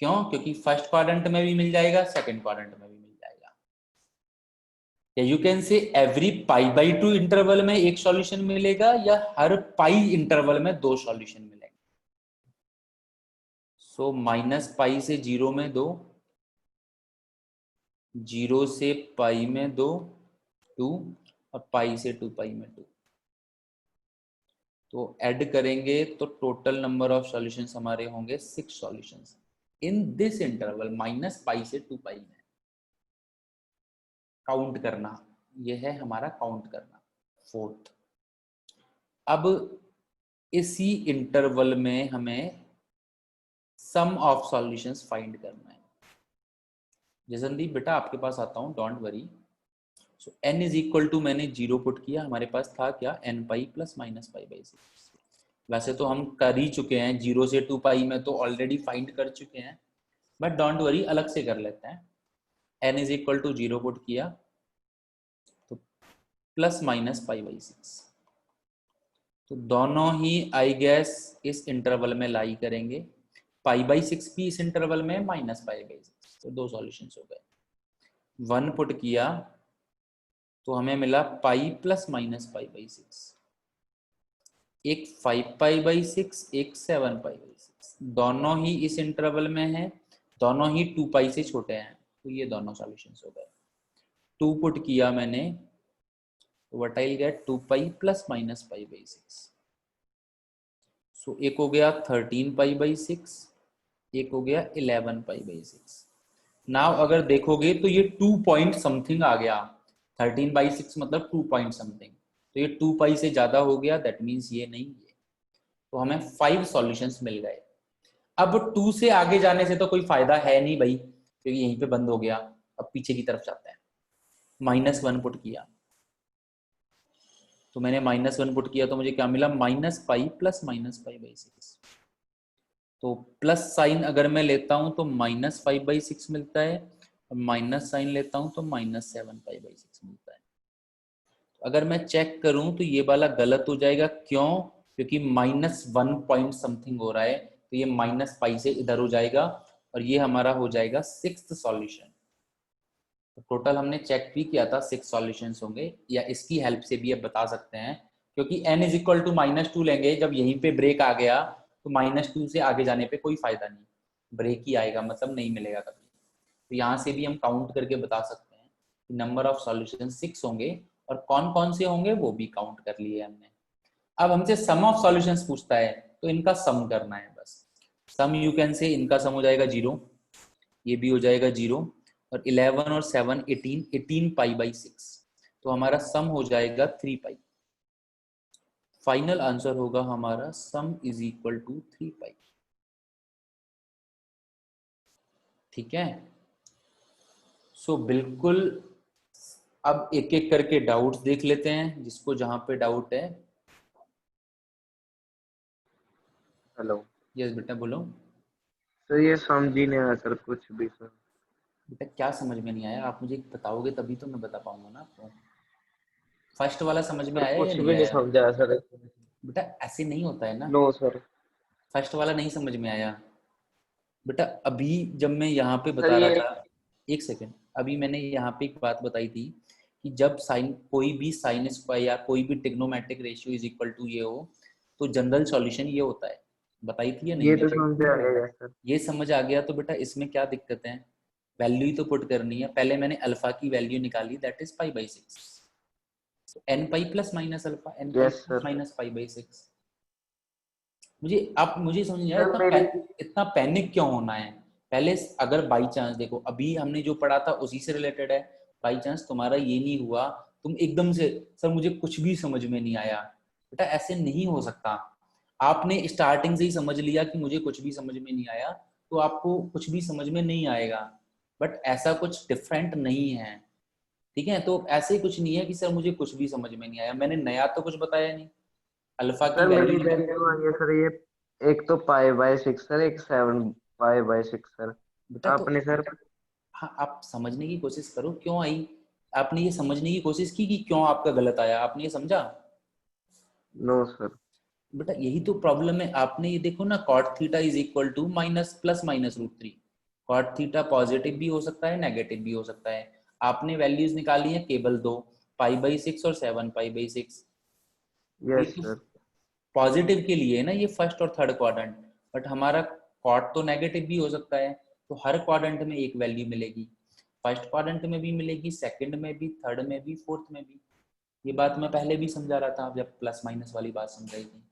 क्यों? क्योंकि फर्स्ट क्वाड्रेंट में भी मिल जाएगा, सेकंड क्वाड्रेंट में भी मिल जाएगा। या you can say every π/2 interval में एक सॉल्यूशन मिलेगा, या हर π इंटरवल में 2 सॉल्यूशन मिलेंगे। सो -π से 0 में 2, 0 से π में 2, 2, और π से 2π में 2। तो ऐड करेंगे तो टोटल नंबर ऑफ सॉल्यूशंस हमारे होंगे 6 सॉल्यूशंस इन दिस इंटरवल -π से 2π में। काउंट करना, ये है हमारा काउंट करना फोर्थ। अब इसी इंटरवल में हमें सम ऑफ सॉल्यूशंस फाइंड करना है। जसनदीप बेटा आपके पास आता हूँ, don't worry. So n is equal to, मैंने 0 पुट किया, हमारे पास था क्या nπ + -π/6। वैसे तो हम कर ही चुके हैं 0 से 2π में, तो ऑलरेडी फाइंड कर चुके हैं, बट डोंट वरी अलग से कर लेते हैं। n is equal to 0 put किया तो +-π/6, तो दोनों ही आई गेस इस इंटरवल में लाई करेंगे। π/6 भी इस इंटरवल में, -π/6, तो 2 सॉल्यूशंस हो गए। 1 पुट किया तो हमें मिला π + -π/6, एक 5π/6, एक 7π/6, दोनों ही इस इंटरवल में है, दोनों ही 2π से छोटे हैं, तो ये दोनों सॉल्यूशंस हो गए। 2 पुट किया मैंने तो व्हाट आई विल गेट 2π + -π/6। सो एक हो गया 13π/6, एक हो गया 11π/6। नाउ अगर देखोगे तो ये 2 पॉइंट समथिंग आ गया, 13/6 मतलब 2 पॉइंट समथिंग, तो ये 2π से ज्यादा हो गया, दैट मीन्स ये नहीं है। तो हमें 5 सॉल्यूशंस मिल गए। अब 2 से आगे जाने से तो कोई फायदा है नहीं भाई, क्योंकि यहीं पे बंद हो गया। अब पीछे की तरफ जाते हैं। -1 पुट किया तो मैंने -1 पुट किया तो मुझे क्या मिला, -π + -π/6। तो प्लस साइन अगर मैं लेता हूं तो -5/6 मिलता है, और माइनस साइन लेता हूं तो -7π/6 मिलता है। अगर मैं चेक करूं तो ये वाला गलत हो जाएगा, क्यों? क्योंकि -1 पॉइंट समथिंग हो रहा है, तो ये -π से इधर हो जाएगा, और ये हमारा हो जाएगा 6th सॉल्यूशन। तो टोटल हमने चेक भी किया था 6 सॉल्यूशंस होंगे, या इसकी हेल्प से भी अब बता सकते हैं, क्योंकि n इज इक्वल टू -2 लेंगे, जब यहीं पे ब्रेक आ गया तो -2 से आगे जाने पे कोई फायदा नहीं, ब्रेक ही आएगा, मतलब नहीं मिलेगा कभी। तो यहाँ से भी हम काउंट करके बता सकते हैं कि नंबर ऑफ सॉल्यूशन 6 होंगे, और कौन कौन से होंगे वो भी काउंट कर लिए हमने। अब हमसे सम ऑफ सॉल्यूशंस पूछता है, तो इनका सम करना है बस। सम यू कैन से, इनका सम हो जाएगा 0, ये भी हो जाएगा 0, और 11 और 7 18π/6, तो हमारा सम हो जाएगा 3π। फाइनल आंसर होगा हमारा सम इज इक्वल टू 3π। ठीक है, सो बिल्कुल अब एक एक करके डाउट्स देख लेते हैं, जिसको जहां पे डाउट है। हेलो यस बेटा बोलो। सर, ये समझ ही नहीं आया सर कुछ भी सर। बेटा क्या समझ में नहीं आया, आप मुझे बताओगे तभी तो मैं बता पाऊंगा ना आपको। फर्स्ट वाला समझ में सर आया या कुछ नहीं भी नहीं आया? समझा सर। बेटा ऐसे नहीं होता है ना, नो सर। फर्स्ट वाला नहीं समझ में आया। बेटा अभी जब मैं यहाँ पे सर बता रहा ये था, एक सेकेंड, अभी मैंने यहाँ पे एक बात बताई थी कि जब साइन, कोई भी साइन स्क्वायर या कोई भी trigonometric ratio is equal to ये हो, तो जनरल सॉल्यूशन ये होता है। बताई थी या नहीं ये तो मैंने? समझ आ गया सर। ये समझ आ गया तो बेटा इसमें क्या दिक्कत है, वैल्यू ही तो पुट करनी है। पहले मैंने अल्फा की वैल्यू निकाली, that is π/6, nπ + -α, nπ yes + sir. -π/6। मुझे समझ नहीं आया सर मेरी इतना पैनिक क्यों होना है। पहले अगर बाई चांस देखो, अभी हमने जो पढ़ा था उसी से रिलेटेड है। बाई चांस तुम्हारा ये नहीं हुआ, तुम एकदम से सर मुझे कुछ भी समझ में नहीं आया, बेटा ऐसे नहीं हो सकता। आपने स्टार्टिंग से ही समझ लिया कि मुझे कुछ भी समझ में नहीं आया, तो आपको कुछ भी समझ में नहीं आएगा। बट ऐसा कुछ डिफरेंट नहीं है, ठीक है? तो ऐसे कुछ नहीं है कि सर मुझे कुछ भी समझ में नहीं आया, मैंने नया तो कुछ बताया नहीं। अल्फा की सर मेरी वैल्यू निकाल, वैल्यू आई है सर, ये एक तो π/6 सर, एक 7π/6 सर। बेटा तो आपने सर हाँ, आप समझने की कोशिश करो क्यों आई। आपने ये समझने की कोशिश की कि क्यों आपका गलत आया, आपने ये समझा? No sir. बेटा यही तो प्रॉब्लम है। आपने ये देखो ना, cot theta is equal to ±√3। cot थीटा पॉजिटिव भी हो सकता है, नेगेटिव भी हो सकता है। आपने वैल्यूज निकाली है केवल दो, π/6 और 7π/6। ये यस तो सर। पॉजिटिव के लिए है ना, ये फर्स्ट और थर्ड क्वाड्रेंट। बट हमारा कॉट तो नेगेटिव भी हो सकता है, तो हर क्वाड्रेंट में एक वैल्यू मिलेगी। फर्स्ट क्वाड्रेंट में भी मिलेगी, सेकंड में भी, थर्ड में भी, फोर्थ में भी। ये बात मैं पहले भी समझा रहा था जब प्लस माइनस वाली बात समझाई थी।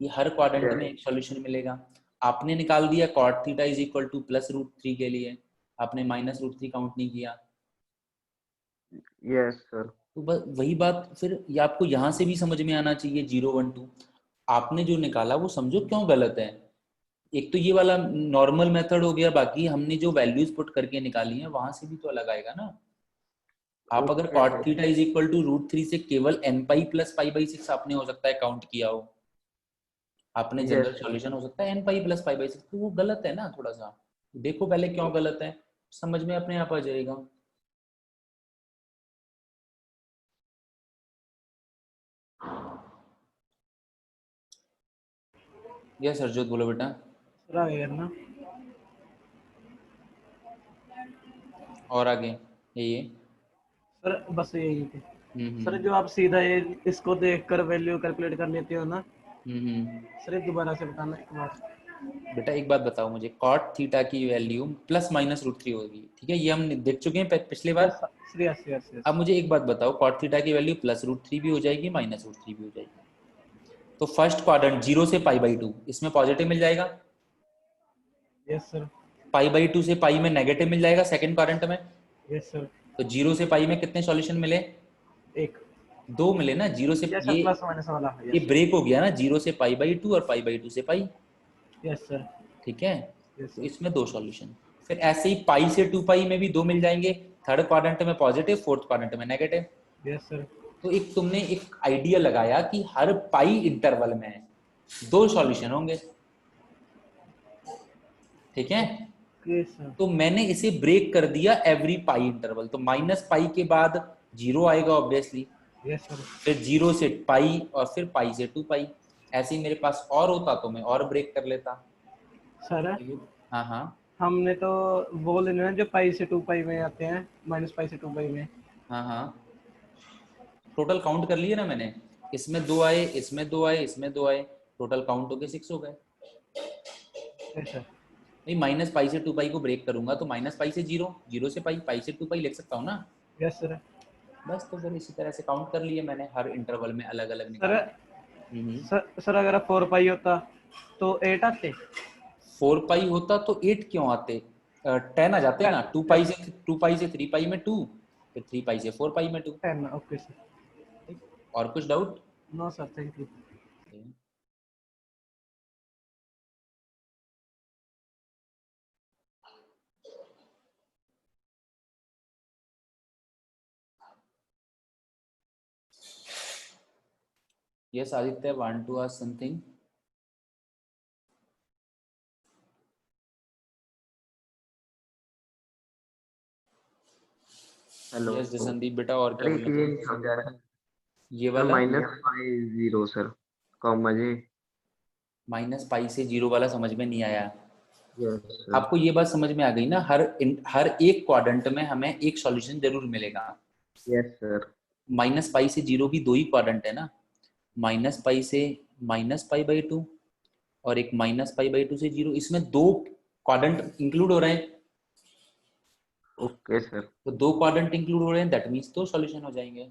ये हर क्वाड्रेंट Yes. में एक सॉल्यूशन मिलेगा। आपने निकाल दिया cot theta is equal to +√3 के लिए, आपने -√3 काउंट नहीं किया। Yes sir. तो बस वही बात फिर ये आपको यहाँ से भी समझ में आना चाहिए 0 1 2 आपने जो निकाला वो समझो क्यों गलत है। एक तो ये वाला नॉर्मल मेथड हो गया, बाकी हमने जो वैल्यूज पुट करके निकाली है वहां से भी तो अलग आएगा ना। आप अगर Okay cot sir. Theta is equal to √3 से केवल n pi plus pi by 6 आपने हो सकता है काउंट किया हो, आपने Yes जनरल sir. सॉल्यूशन हो सकता है n pi plus pi by 6, तो वो गलत है ना। थोड़ा सा देखो पहले क्यों गलत है, समझ में अपने आप आ जाएगा। यस सरजोत बोलो बेटा। सर आगे करना। और आगे ये सर बस यही थे। सर हम्म जो आप सीधा ये इसको देखकर वैल्यू कैलकुलेट कर लेते हो ना, हम्म। सर ये दोबारा से बताना एक बार। बेटा एक बात बताओ मुझे, cot थीटा की वैल्यू +-√3 होगी, ठीक है, ये हम देख चुके हैं पिछली बार। यस सर, यस यस अब यस। मुझे एक बात बताओ, cot थीटा की वैल्यू +√3 भी हो जाएगी -√3 भी हो जाएगी, तो फर्स्ट क्वाड्रेंट 0 से π/2 इसमें पॉजिटिव मिल जाएगा, यस सर। π/2 से पाई में नेगेटिव मिल जाएगा सेकंड क्वाड्रेंट में। Yes sir. तो 0 से पाई में कितने सॉल्यूशन मिले, एक। 2 मिले ना। 0 से यस सर, प्लस माइनस वाला। ये यस ब्रेक हो गया ना 0 से π/2 और π/2 से पाई, यस सर। ठीक है। यस तो सर। इसमें 2 सॉल्यूशन, फिर ऐसे ही पाई से 2 पाई में भी 2 मिल जाएंगे, थर्ड क्वाड्रेंट में पॉजिटिव, फोर्थ क्वाड्रेंट में नेगेटिव। Yes sir. तो एक तुमने एक आइडिया लगाया कि हर पाई इंटरवल में 2 सॉल्यूशन होंगे, ठीक है। Okay sir. तो मैंने इसे ब्रेक कर दिया एवरी पाई इंटरवल, तो -पाई के बाद 0 आएगा ऑब्वियसली, यस सर। फिर 0 से पाई और फिर पाई से 2 पाई। ऐसे ही मेरे पास और होता तो मैं और ब्रेक कर लेता। सर हाँ हाँ हमने तो वो लेने हैं जो पाई से 2 पाई में आते हैं, -पाई से 2 पाई में। हाँ हाँ, टोटल काउंट कर लिए ना मैंने, इसमें 2 आए, इसमें 2 आए, इसमें 2 आए, टोटल काउंट हो गए 6 हो गए। Yes sir. नहीं, -पाई से 2 पाई को ब्रेक करूंगा तो -पाई से 0, 0 से पाई, पाई से 2 पाई लिख सकता हूँ ना। Yes sir. बस तो फिर इसी तरह से काउंट कर लिए मैंने, हर इंटरवल में अलग अलग सर निकाल के। सर अगर 4 पाई होता तो 8 आते। 4 पाई होता तो 8 क्यों आते, 10 आ जाते ना। 2 पाई से 3 पाई में 2, फिर 3 पाई से 4 पाई में 2। 10। Okay sir. और कुछ doubt? No sir, thank you. Yes, Aditya, want to ask something? Hello Yes, Jasandeep बेटा, और क्या अरे बोलना ये था? नहीं समझा रहा ये सर, वाला -π0 सर, कॉमा जी। -पाई से 0 वाला समझ में नहीं आया। Yes sir. आपको ये बात समझ में आ गई ना, हर एक क्वाड्रेंट में हमें एक सॉल्यूशन जरूर मिलेगा। Yes sir. -पाई से 0 भी 2 ही क्वाड्रेंट है ना, -पाई से -पाई/2 और एक -पाई/2 से 0, इसमें 2 क्वाड्रेंट इंक्लूड हो रहे हैं। Okay sir. तो 2 क्वाड्रेंट इंक्लूड हो रहे हैं, दैट मीन्स 2 सॉल्यूशन हो जाएंगे,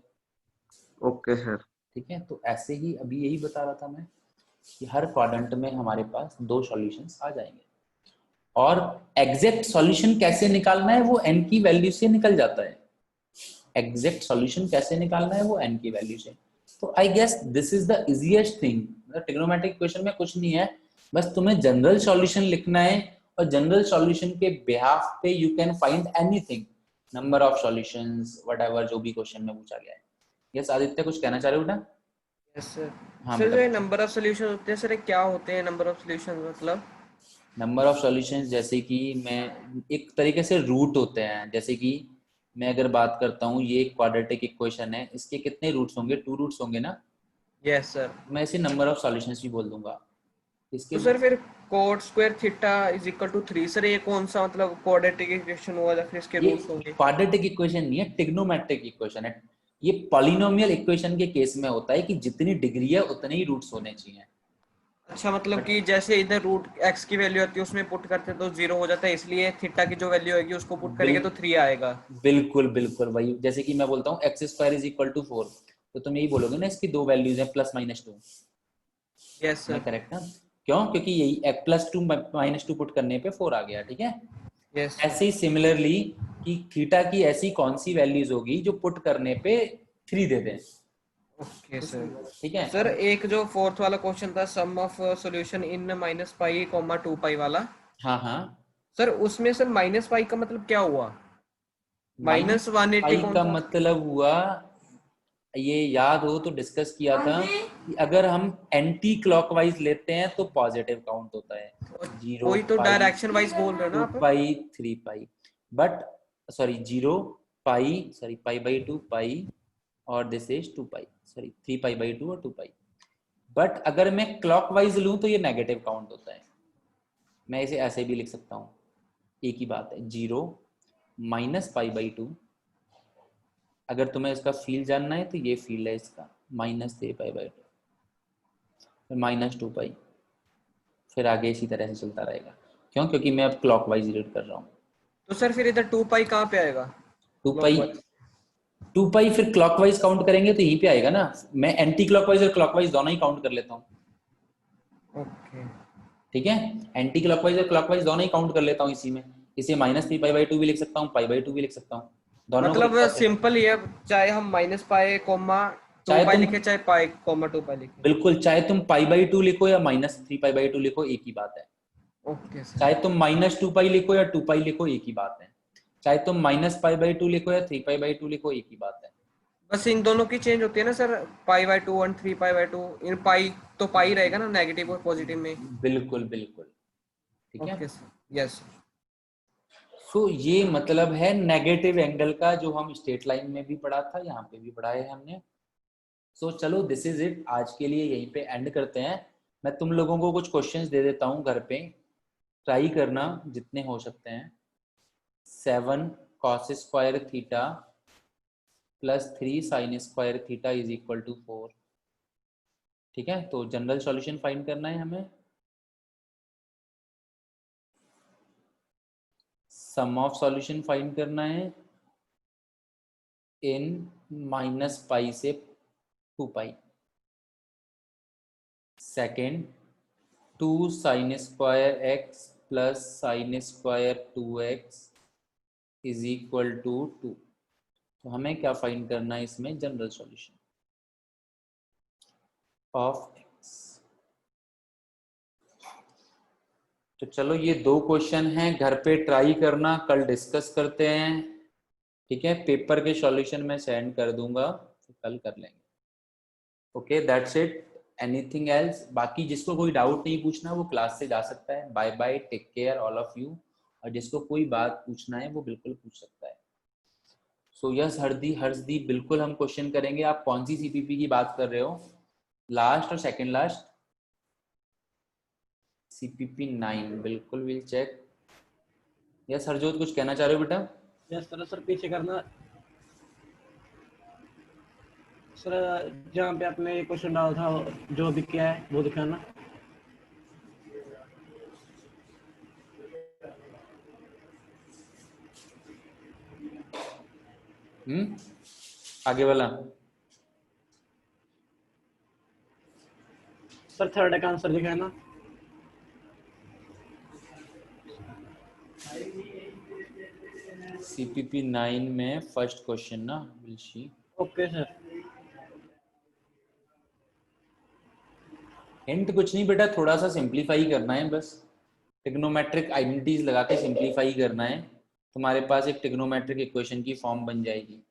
ओके सर। ठीक है। तो ऐसे ही अभी यही बता रहा था मैं कि हर क्वाड्रेंट में हमारे पास 2 सॉल्यूशंस आ जाएंगे। और एग्जैक्ट सॉल्यूशन कैसे निकालना है वो n की वैल्यू से निकल जाता है। एग्जैक्ट सॉल्यूशन कैसे निकालना है वो n की वैल्यू से। तो I guess this is the easiest thing. Trigonometric equation में कुछ नहीं है, बस तुम्हें जनरल सॉल्यूशन लिखना है, और जनरल सॉल्यूशन के बिहाफ पे you can find anything, number of solutions, whatever जो भी क्वेश्चन में पूछा गया है। यस आदित्य, कुछ कहना चाह रहे हो बेटा? Yes sir. हाँ सर बेटा। जो ये नंबर ऑफ सॉल्यूशन होते हैं सर, ये क्या होते हैं नंबर ऑफ सॉल्यूशन मतलब? नंबर ऑफ सॉल्यूशंस जैसे कि मैं एक तरीके से रूट होते हैं, जैसे कि मैं अगर बात करता हूँ ये एक क्वाड्रेटिक इक्वेशन है, इसके कितने रूट्स होंगे, 2 रूट्स होंगे ना। Yes sir. मैं इसे नंबर ऑफ सॉल्यूशंस भी बोल दूंगा इसके। तो सर फिर cot square theta is equal to 3, sir ये कौन सा मतलब क्वाड्रेटिक इक्वेशन हुआ या फिर इसके ये रूट्स होंगे? क्वाड्रेटिक इक्वेशन नहीं है, ट्रिग्नोमेट्रिक इक्वेशन है। ये पॉलिनोमियल इक्वेशन के केस में होता है कि जितनी डिग्री है उतने ही रूट्स होने चाहिए। अच्छा, मतलब कि जैसे इधर रूट x की वैल्यू आती है उसमें पुट करते हैं तो 0 हो जाता है, इसलिए थीटा की जो वैल्यू आएगी उसको पुट करेंगे तो 3 आएगा। बिल्कुल बिल्कुल वही, जैसे कि मैं बोलता हूँ x² = 4, तो तुम यही बोलोगे ना इसकी 2 वैल्यूज है +-2। यस मैं सर, करेक्ट ना? क्यों? क्योंकि यही +2 -2 पुट करने पे 4 आ गया, ठीक है। यस ऐसे ही सिमिलरली कि थीटा की ऐसी कौन सी वैल्यूज होगी जो पुट करने पे 3 दे दें, ओके सर। ठीक है। सर एक जो फोर्थ वाला क्वेश्चन था, सम ऑफ सॉल्यूशन इन -पाई, 2 पाई वाला, हाँ हाँ, सर उसमें सर -पाई का मतलब क्या हुआ? -180 -पाई कौन का सा? मतलब हुआ, ये याद हो तो डिस्कस किया था कि अगर हम एंटी क्लॉकवाइज लेते हैं तो पॉजिटिव काउंट होता है, 0 वही तो पाई डायरेक्शन वाइज बोल रहे हो ना 2 आप? पाई 3 पाई, बट सॉरी 0 पाई सॉरी π/2 पाई और दिस इज 2 पाई, सॉरी 3 π/2 और 2 पाई। बट अगर मैं क्लॉकवाइज लूं तो ये नेगेटिव काउंट होता है। मैं इसे ऐसे भी लिख सकता हूँ, एक ही बात है, 0 -π/2। अगर तुम्हें इसका फील जानना है तो ये फील है इसका, -3 π/2 फिर -2 पाई, फिर आगे इसी तरह से चलता रहेगा। क्यों? क्योंकि मैं अब क्लॉकवाइज रीड कर रहा हूँ। तो सर फिर इधर 2 पाई कहाँ पे आएगा? 2 पाई, क्लॉकवाइज। 2 पाई फिर क्लॉकवाइज काउंट करेंगे तो यहीं पे आएगा ना। मैं एंटी क्लॉकवाइज और क्लॉकवाइज दोनों ही काउंट कर लेता हूँ, ओके, ठीक है। एंटी क्लॉकवाइज और क्लॉकवाइज दोनों ही काउंट कर लेता हूँ इसी में। इसे -3 π/2 भी लिख सकता हूँ, π/2 भी लिख सकता हूँ, दोनों को एक मतलब साथ कर, सिंपल ही है, चाहे हम -पाई, 2 चाहे पाई तुम, लिखे, चाहे पाई, 2 पाई लिखे। बिल्कुल, चाहे तुम π/2 लिखो या -3 π/2 लिखो, एक ही बात है। Okay sir. चाहे तुम -2 पाई लिखो या 2 पाई लिखो, एक ही बात है। चाहे तुम -π/2 लिखो या 3 π/2 लिखो, एक ही बात है। बस इन दोनों की चेंज होती है ना सर, π/2 और 3 π/2। इन पाई तो पाई रहेगा ना नेगेटिव और पॉजिटिव में। बिल्कुल बिल्कुल, ठीक है। Okay sir, yes. सो ये मतलब है नेगेटिव एंगल का, जो हम स्ट्रेट लाइन में भी पढ़ा था, यहाँ पे भी पढ़ा है हमने। सो चलो, दिस इज इट, आज के लिए यहीं पे एंड करते हैं। मैं तुम लोगों को कुछ क्वेश्चंस दे देता हूँ, घर पे ट्राई करना जितने हो सकते हैं। 7 cos square theta +3 sin square theta is equal to 4, ठीक है। तो जनरल सॉल्यूशन फाइंड करना है हमें। सम ऑफ सॉल्यूशन फाइंड करना है इन -पाई से 2 pi. Second, 2 sin square x plus sin square 2x is equal to 2। तो हमें क्या फाइंड करना है इसमें? General solution of x। तो चलो, ये 2 क्वेश्चन हैं, घर पे ट्राई करना, कल डिस्कस करते हैं, ठीक है। पेपर के सॉल्यूशन मैं सेंड कर दूंगा, तो कल कर लेंगे। Okay, that's it. Anything else? बाकी जिसको कोई डाउट नहीं पूछना वो क्लास से जा सकता है। Bye bye, take care all of you. और जिसको कोई बात पूछना है वो बिल्कुल पूछ सकता है। सो यस हर्षदीप, बिल्कुल हम क्वेश्चन करेंगे। आप कौन सी सीपीपी की बात कर रहे हो? लास्ट और सेकंड लास्ट? सीपीपी 9, बिल्कुल, विल चेक। यस हरजोत, कुछ कहना चाह रहे हो बेटा? यस सर, सर पीछे करना सर, जहाँ पे आपने ये क्वेश्चन डाला था जो भी किया है वो दिखाना। आगे वाला? सर थर्ड का आंसर दिखाना। सीपीपी 9 में फर्स्ट क्वेश्चन ना, will she. Okay sir. Hint कुछ नहीं बेटा, थोड़ा सा सिंप्लीफाई करना है बस। ट्रिग्नोमेट्रिक आइडेंटिटीज लगा के सिंप्लीफाई करना है, तुम्हारे पास एक ट्रिग्नोमेट्रिक इक्वेशन की फॉर्म बन जाएगी।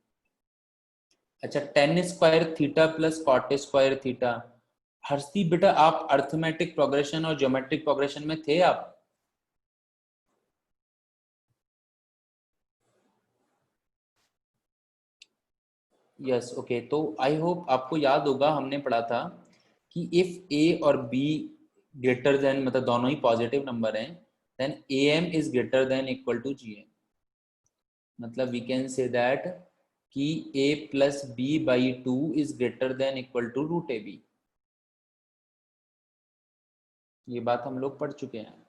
अच्छा, tan square theta plus cot square theta. Harshdeep बेटा, आप अर्थमेटिक प्रोग्रेशन और ज्योमेट्रिक प्रोग्रेशन में थे आप? Yes, okay. तो आई होप आपको याद होगा, हमने पढ़ा था कि इफ ए और बी ग्रेटर देन, मतलब दोनों ही पॉजिटिव नंबर हैं, then A M is greater than equal to G M. मतलब वी कैन से दैट कि a plus B by 2 is greater than equal to root A B. ये बात हम लोग पढ़ चुके हैं।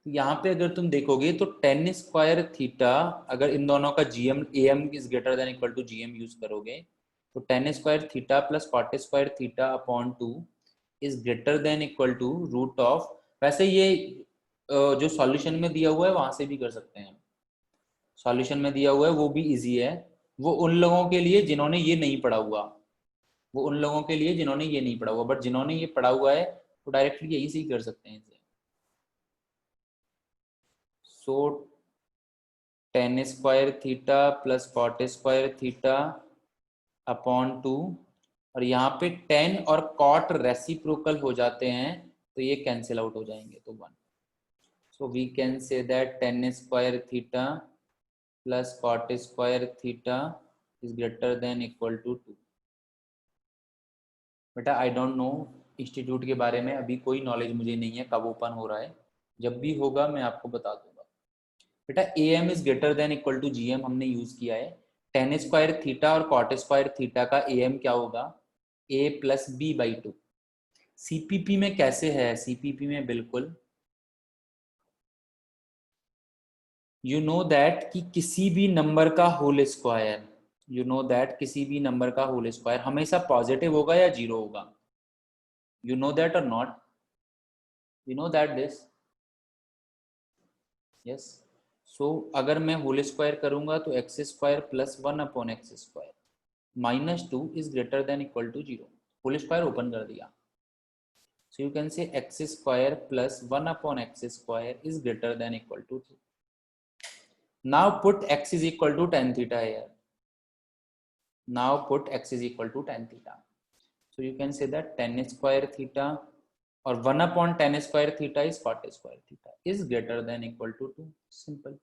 यहाँ पे अगर तुम देखोगे तो tan स्क्वायर थीटा, अगर इन दोनों का GM am is greater than equal to GM use करोगे, तो tan square theta plus cot square theta upon 2 is greater than equal to root of, वैसे ये जो सॉल्यूशन में दिया हुआ है वहां से भी कर सकते हैं, सॉल्यूशन में दिया हुआ है वो भी इजी है, वो उन लोगों के लिए जिन्होंने ये नहीं पढ़ा हुआ, वो उन लोगों के लिए जिन्होंने ये नहीं पढ़ा हुआ, बट जिन्होंने ये पढ़ा हुआ है वो डायरेक्टली यही से ही कर सकते हैं इसे। सो tan square theta plus cot square theta upon 2, और यहाँ पे tan और cot रेसिप्रोकल हो जाते हैं तो ये कैंसिल आउट हो जाएंगे, तो 1। So we can say that tan square theta plus cot square theta is greater than equal to 2। बेटा आई डोंट नो इंस्टीट्यूट के बारे में, अभी कोई नॉलेज मुझे नहीं है कब ओपन हो रहा है, जब भी होगा मैं आपको बता दूंगा। बेटा am is greater than equal to gm हमने यूज किया है, tan स्क्वायर थीटा और cot स्क्वायर थीटा का am क्या होगा, a plus B by 2। CPP में कैसे है, सीपीपी में बिल्कुल यू नो दैट कि किसी भी नंबर का whole square, you know that किसी भी नंबर का होल स्क्वायर हमेशा पॉजिटिव होगा या जीरो होगा, you know that or not, you know that this, yes, so अगर मैं होल स्क्वायर करूंगा तो x square plus 1 upon x square minus 2 is greater than equal to 0, whole square open कर दिया, so you can say x square plus 1 upon x square is greater than equal to 2. Now put x is equal to tan theta here, now put x is equal to tan theta, so you can say that tan square theta or 1 upon tan square theta is cot square theta is greater than equal to 2, simple,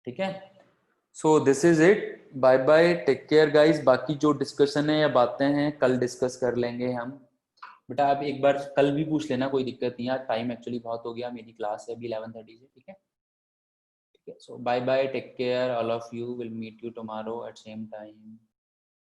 ठीक है। So this is it, bye bye, take care guys. बाकी जो discussion है या बातें हैं कल discuss कर लेंगे हम। बेटा आप एक बार कल भी पूछ लेना, कोई दिक्कत नहीं है, टाइम एक्चुअली बहुत हो गया, मेरी क्लास है अभी 11:30 से, ठीक है, ठीक है। So bye bye, take care all of you, will meet you tomorrow at same time.